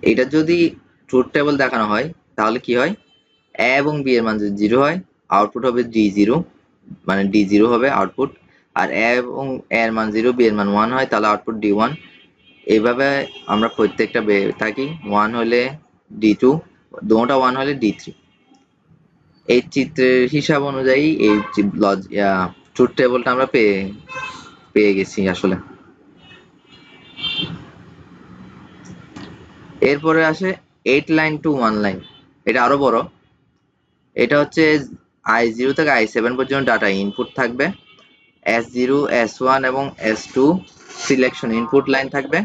এটা যদি ট্রুথ টেবল দেখানো হয় তাহলে কি হয়, এ এবং বি এর মান যদি 0 হয় আউটপুট হবে D0, মানে D0 হবে আউটপুট। আর এ এবং এর মান 0, বি এর মান 1 হয় তাহলে আউটপুট D1। এইভাবে আমরা প্রত্যেকটা থাকি। 1 হলে D2, দুটোটা 1 হলে D3। এই চিত্রের হিসাব অনুযায়ী এই ট্রুথ টেবলটা আমরা পেয়ে গেছি আসলে। এরপরে আসে 8 লাইন টু 1 লাইন। এটা আরো বড়। এটা হচ্ছে I0 থেকে I7 পর্যন্ত ডাটা ইনপুট থাকবে, S0, S1 এবং S2 সিলেকশন ইনপুট লাইন থাকবে,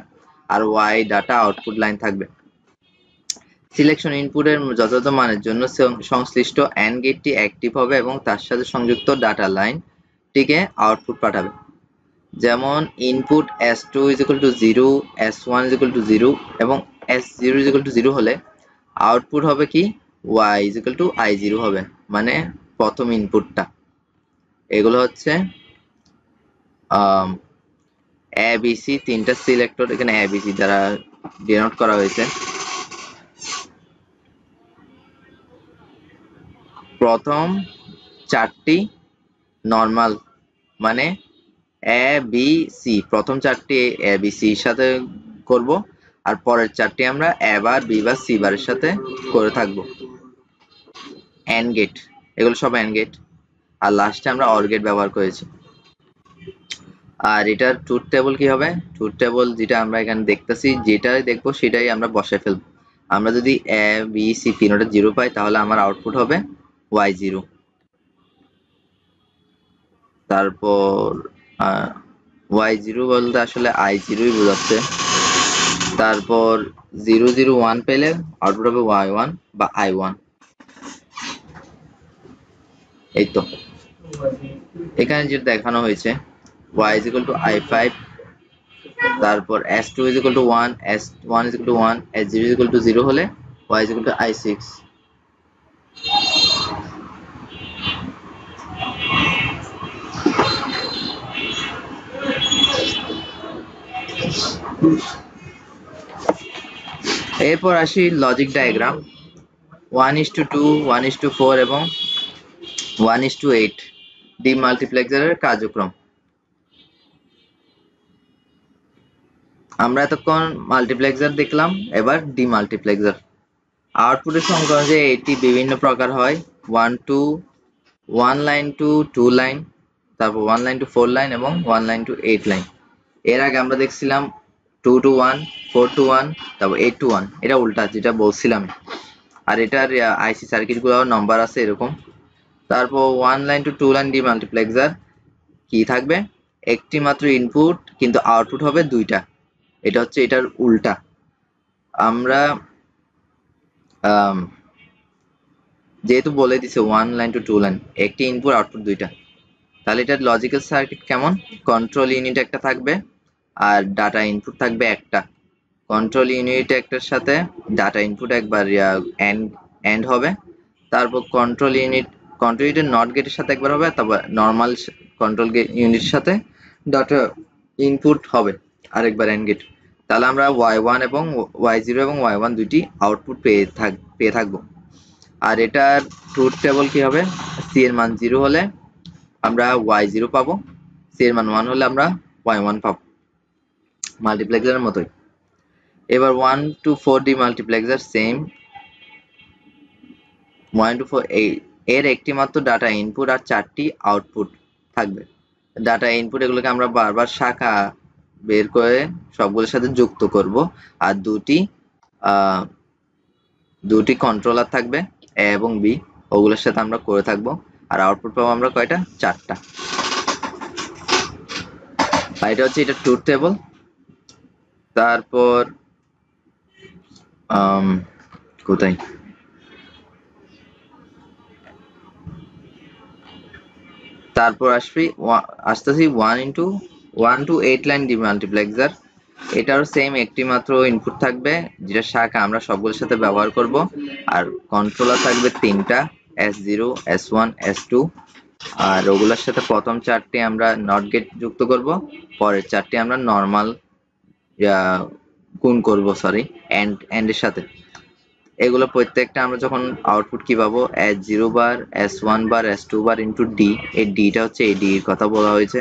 আর Y ডাটা আউটপুট লাইন থাকবে। সিলেকশন ইনপুটের যথাযথ মানের জন্য সংশ্লিষ্ট AND গেটটি অ্যাক্টিভ হবে এবং তার সাথে সংযুক্ত ডাটা লাইন টিকে আউটপুট পাঠাবে। যেমন input s2 is equal to 0, s1 is equal to 0 এবং s0 is equal to 0 হলে আউটপুট হবে কি y is equal to i0 হবে, মানে প্রথম ইনপুটটা। এগুলো হচ্ছে a b c তিনটা সিলেক্টর, এখানে a b c দ্বারা ডিনোট করা হয়েছে। প্রথম চারটি নরমাল, মানে এ বি সি, প্রথম চারটি এ বি সি এর সাথে করব, আর পরের চারটি আমরা এ বার বি বা সি বারের সাথে করে থাকবো। এন্ড গেট, এগুলো সব এন্ড গেট, আর লাস্টে আমরা অর গেট ব্যবহার করেছি। আর এটার ট্রুথ টেবল কি হবে? ট্রুথ টেবল যেটা আমরা এখানে দেখতেছি, যেটাই দেখবো সেটাই আমরা বসায় ফেলবো। আমরা যদি এ বি সি তিনটা 0 পাই তাহলে আমার আউটপুট হবে y0। তারপর y0 বলতে আসলে i0 বোঝাচ্ছে। তারপর 0 0 1 পেলে আউটপুট হবে y1 বা i1। এই তো এখানে যেটা দেখানো হয়েছে y is equal to i5, তারপর s2 is equal to 1, s1 is equal to 1, s0 is equal to 0 হলে y is equal to i6। এরপর আসি লজিক ডায়াগ্রাম। 1:2, 1:4 এবং 1:8 ডিমাল্টিপ্লেক্সারের কার্যক্রম। আমরা এতক্ষণ মাল্টিপ্লেক্সার দেখলাম, এবার ডিমাল্টিপ্লেক্সার। আউটপুটের সংখ্যা অনুযায়ী এটি বিভিন্ন প্রকার হয়। 1 লাইন টু 2 লাইন, তারপর 1 লাইন টু 4 লাইন এবং 1 লাইন টু 8 লাইন। এর আগে আমরা দেখছিলাম 2 to 1, 4 to 1, তারপর 8 to 1। এটা উল্টা যেটা বলছিলাম। আর এটার আইসি সার্কিট গুলো নাম্বার আছে এরকম। তারপর 1 লাইন টু 2 লাইন ডিমাল্টিপ্লেক্সার কি থাকবে? একটি মাত্র ইনপুট কিন্তু আউটপুট হবে দুইটা। এটা হচ্ছে এটার উল্টা। আমরা যেহেতু বলে দিছে 1 লাইন টু 2 লাইন, একটি ইনপুট আউটপুট দুইটা, তাহলে এটার লজিক্যাল সার্কিট কেমন? কন্ট্রোল ইউনিট একটা থাকবে আর ডাটা ইনপুট থাকবে একটা। কন্ট্রোল ইউনিট একটার সাথে ডাটা ইনপুট একবার এন্ড হবে, তারপর কন্ট্রোল ইউনিটের নট গেটের সাথে একবার হবে, তারপর নর্মাল কন্ট্রোল ইউনিটের সাথে ডাটা ইনপুট হবে আরেকবার এন্ড গেট। তাহলে আমরা y1 এবং y0 এবং y1 দুইটি আউটপুট পেয়ে থাকবো। আর এটার ট্রুথ টেবল কি হবে? সি এর মান 0 হলে আমরা y0 পাবো, সি এর মান 1 হলে আমরা y1 পাবো, মাল্টিপ্লেক্সারের মতোই। এবার 1 to 4 ডিমাল্টিপ্লেক্সার সেম। 1 to 4 এর একটি মাত্র ডাটা ইনপুট আর চারটি আউটপুট থাকবে। ডাটা ইনপুট এগুলোকে আমরা বারবার শাখা বের করে সবগুলোর সাথে যুক্ত করব, আর দুটি কন্ট্রোলার থাকবে এ এবং বি, ওগুলোর সাথে আমরা করে থাকবো। আর আউটপুট পাবো আমরা কয়টা? চারটা। আর এটা হচ্ছে এটা ট্রুথ টেবল। তারপর কোথায় তারপর আসতেছি 1 to 8 লাইন ডিমাল্টিপ্লেক্সার। এটারও সেম একটি মাত্র ইনপুট থাকবে যেটা শাখা আমরা সবগুলোর সাথে ব্যবহার করব, আর কন্ট্রোলার থাকবে তিনটা, S0, S1, S2। আর ওগুলোর সাথে প্রথম চারটি আমরা নট গেট যুক্ত করব, পরের চারটি আমরা নর্মাল গুণ করব, সরি এন্ড এর সাথে। এগুলো প্রত্যেকটা আমরা যখন আউটপুট কি পাবো? S0 বার, S1 বার, S2 বার ইন্টু ডি। এই ডিটা হচ্ছে এই ডি এর কথা বলা হয়েছে।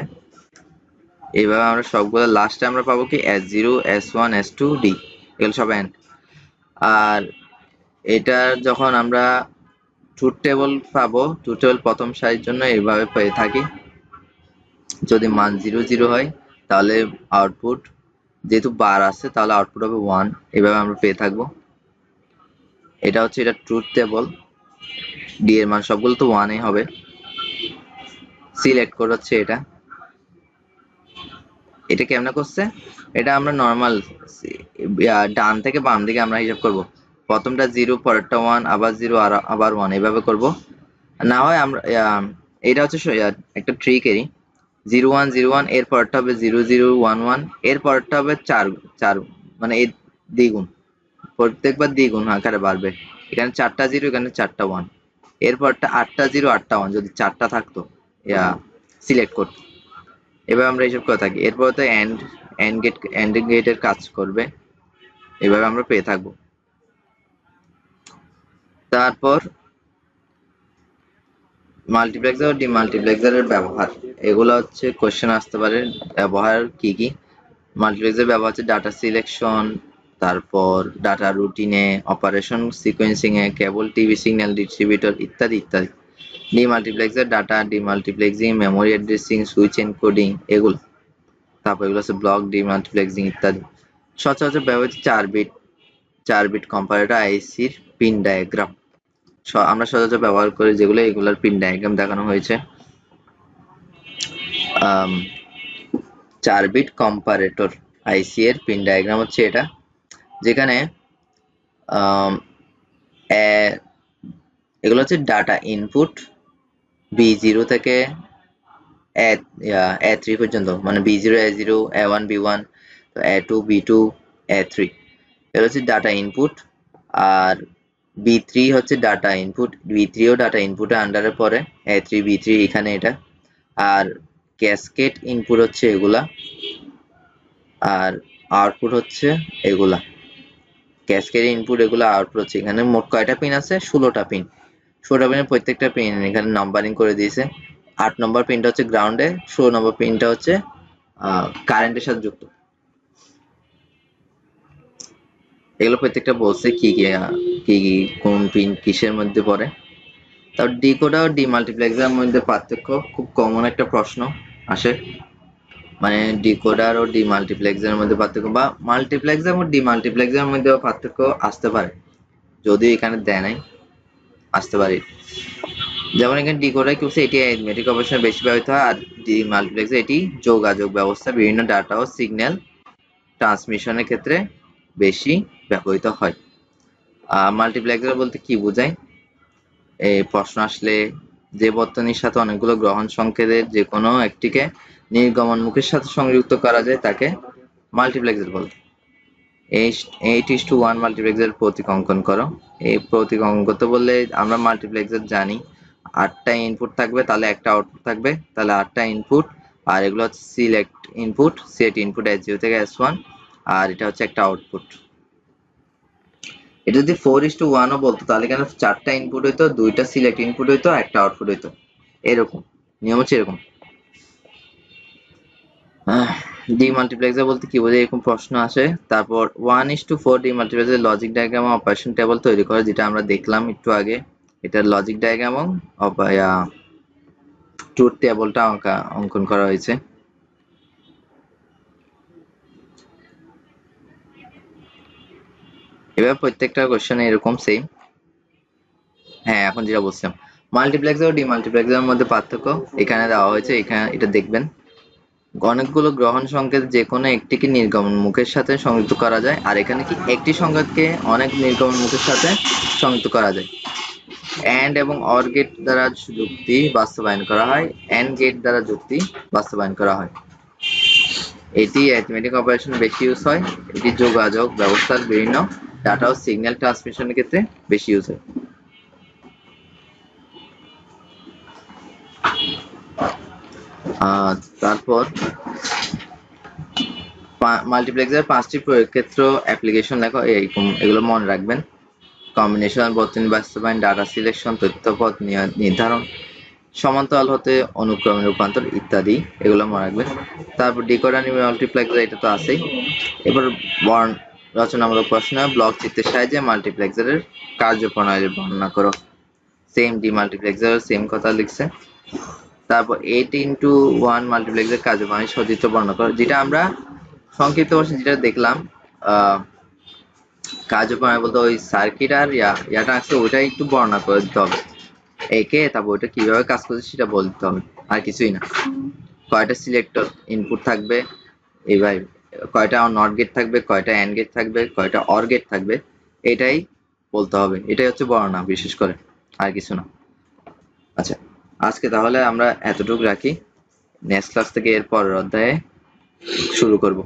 এইভাবে আমরা সবগুলো লাস্টে আমরা পাবো কি S0, S1, S2, D, এগুলো সব এন্ড। আর এটা যখন আমরা ট্রুথ টেবল পাবো, ট্রুথ টেবল প্রথম সারির জন্য এইভাবে পেয়ে থাকি। যদি মান 0 0 হয় তাহলে আউটপুট, যেহেতু বার আছে তাহলে আউটপুট হবে 1, এইভাবে আমরা পেয়ে থাকবো। এটা হচ্ছে এটা ট্রুথ টেবল। ডি এর মান সবগুলো তো 1 হবে। সিলেক্ট করে হচ্ছে এটা কেমনে করছে? এটা আমরা নরমাল ডান থেকে বাম দিকে আমরা হিসাব করব। প্রথমটা 0, পরেরটা 1, আবার 0, আবার 1, এইভাবে করব। না হয় আমরা এটা হচ্ছে একটা ট্রিকেরই। 0101 এর পরেরটা হবে 0011 এর পরেরটা হবে 4 মানে এর দ্বিগুণ, প্রত্যেকবার দ্বিগুণ আকারে বাড়বে। এখানে 4টা 0, এখানে 4টা 1, এরপরটা 8টা 0 8টা 1 যদি 4টা থাকতো সিলেক্ট করতে। এবার আমরা এইসব করে থাকি। এরপর তো এন্ড গেটের কাজ করবে, এভাবে আমরা পেয়ে থাকবো। তারপর মাল্টিপ্লেক্সার ও ডিমাল্টিপ্লেক্সারের ব্যবহার, এগুলো হচ্ছে কোশ্চেন আসতে পারে। ব্যবহার কি কি? মাল্টিপ্লেক্সার ব্যবহার হচ্ছে ডাটা সিলেকশন, তারপর ডাটা রুটিনে, অপারেশন সিকোয়েন্সিং এ, কেবল টিভি সিগন্যাল ডিস্ট্রিবিউটর ইত্যাদি ইত্যাদি। Demultiplexer data demultiplexing, memory addressing, switch encoding এগুলো। তারপর এগুলো হচ্ছে ব্লক ডিমাল্টিপ্লেক্সিং ইত্যাদি। সচরাচর ব্যবহৃত 4 বিট কম্পারেটর আইসির পিন ডায়াগ্রাম আমরা সচরাচর ব্যবহার করি যেগুলো, এগুলোর পিন ডায়াগ্রাম দেখানো হয়েছে। 4 বিট কম্পারেটর আইসি এর পিন ডায়াগ্রাম হচ্ছে এটা, যেখানে এগুলো হচ্ছে ডাটা ইনপুট B0 থেকে A3 পর্যন্ত, মানে B0 A0 A1 B1 A2 B2 A3, এগুলো হচ্ছে ডাটা ইনপুট। আর B3 হচ্ছে ডাটা ইনপুট, B3 ও ডাটা ইনপুটের আন্ডারে পড়ে, A3 B3 এখানে এটা। আর ক্যাসকেড ইনপুট হচ্ছে এগুলা, আর আউটপুট হচ্ছে এগুলা। ক্যাসকেড ইনপুট এগুলা, আউটপুট হচ্ছে এখানে। মোট কয়টা পিন আছে? 16টা পিন। 16টা পিনের প্রত্যেকটা পিন এখানে নাম্বারিং করে দিয়েছে। 8 নম্বর পিনটা হচ্ছে গ্রাউন্ডে, 16 নম্বর পিনটা হচ্ছে কারেন্টের সাথে যুক্ত। এগুলো প্রত্যেকটা বলছে কি কি কোন পিন কিসের মধ্যে পড়ে। তারপর ডিকোডার ও ডিমাল্টিপ্লেক্সারের মধ্যে পার্থক্য, খুব কমন একটা প্রশ্ন আসে। মানে ডিকোডার ও ডিমাল্টিপ্লেক্সারের মধ্যে পার্থক্য, বা মাল্টিপ্লেক্সার ও ডিমাল্টিপ্লেক্সারের মধ্যে পার্থক্য আসতে পারে, যদিও এখানে দেয় নাই, আসতে পারে। যেমন এখানে ডিকোডার কি হচ্ছে, এটি অ্যারিথমেটিক অপারেশনে বেশি ব্যবহৃত হয়, আর ডিমাল্টিপ্লেক্সার এটি যোগাযোগ ব্যবস্থা, বিভিন্ন ডাটা ও সিগন্যাল ট্রান্সমিশনের ক্ষেত্রে বেশি ব্যবহৃত হয়। মাল্টিপ্লেক্সার বলতে কি বোঝায়? এই প্রশ্ন আসলে যে বর্তনীর সাথে অনেকগুলো গ্রহণ সংকেতের যে কোনো একটিকে নির্গমন মুখের সাথে সংযুক্ত করা যায় তাকে মাল্টিপ্লেক্সার বলে। 8:1 মাল্টিপ্লেক্সার প্রতীক অঙ্কন করো। এই প্রতীক অঙ্কন করতে বললে আমরা মাল্টিপ্লেক্সার জানি 8টা ইনপুট থাকবে, তাহলে একটা আউটপুট থাকবে, তাহলে 8টা ইনপুট। আর এগুলো হচ্ছে select input, set input S0 থেকে S1, আর এটা হচ্ছে একটা আউটপুট। এটা যদি 4:1 ও বলতো তাহলে কেন 4টা ইনপুট হইতো, 2টা সিলেক্ট ইনপুট হইতো, একটা আউটপুট হইতো। এরকম নিয়ম হচ্ছে এরকম। ডিমাল্টিপ্লেক্সার বলতে কি বোঝায়, এরকম প্রশ্ন আসে। তারপর 1:4 demultiplexer logic diagram operation table তৈরি করে, যেটা আমরা দেখলাম একটু আগে। এটার লজিক ডায়াগ্রাম এবং ট্রুথ টেবিলটা অঙ্কন করা হয়েছে। এবার প্রত্যেকটা কোশ্চেন এরকম সেম। হ্যাঁ, এখন যেটা বলছিলাম, মাল্টিপ্লেক্সার ও ডিমাল্টিপ্লেক্সারের মধ্যে পার্থক্য এখানে দেওয়া হয়েছে, এখানে এটা দেখবেন। অনেকগুলো গ্রহণ সংকেত যে কোনো একটিকে নির্গমন মুখের সাথে সংযুক্ত করা যায়, আর এখানে কি একটি সংকেতকে অনেক নির্গমন মুখের সাথে সংযুক্ত করা যায়। এন্ড এবং অর গেট দ্বারা যুক্তি বাস্তবায়ন করা হয়, এন্ড গেট দ্বারা যুক্তি বাস্তবায়ন করা হয়। এটি অ্যারিথমেটিক অপারেশন বেশি ইউজ হয়, এটি যোগাযোগ ব্যবস্থার বিভিন্ন ডাটা ও সিগন্যাল ট্রান্সমিশনের ক্ষেত্রে বেশি ইউজ হয়। তারপর মাল্টিপ্লেক্সার 5টি প্রয়োগ ক্ষেত্র অ্যাপ্লিকেশন লেখো, এগুলো মনে রাখবেন। কম্বিনেশন বর্তনী বাস্তবায়ন, ডাটা সিলেকশন, তথ্যপথ নির্ধারণ, সমান্তরাল হতে অনুক্রমে রূপান্তর ইত্যাদি, এগুলো মনে রাখবেন। তারপর ডিকোডার মাল্টিপ্লেক্সার, এটা তো আছেই। এবার বর্ণ রচনামূলক প্রশ্ন, ব্লক চিত্রের সাহায্যে মাল্টিপ্লেক্সারের কার্যপ্রণালী বর্ণনা করো। সেম ডিমাল্টিপ্লেক্সার সেম কথা লিখছে। তারপর 8:1 মাল্টিপ্লেক্সার কার্যপ্রণালী সচিত্র বর্ণনা করো, যেটা আমরা সংক্ষিপ্ত ভাষায় যেটা দেখলাম। কার্যপ্রণালী বলতে ওই সার্কিট আর ইয়াটা আছে, ওইটা একটু বর্ণনা করে দিতে হবে একে, তারপর ওইটা কিভাবে কাজ করছে সেটা বলতে হবে, আর কিছুই না। কয়টা সিলেক্টর ইনপুট থাকবে, এইভাবে কয়টা নট গেট থাকবে, কয়টা এন্ড গেট থাকবে, কয়টা অর গেট থাকবে, এটাই বলতে হবে। এটাই হচ্ছে বর্ণনা, বিশেষ করে আর কিছু না। আচ্ছা, আজকে তাহলে আমরা এতটুকু রাখি। নেক্সট ক্লাস থেকে এর পরের অধ্যায়ে শুরু করব।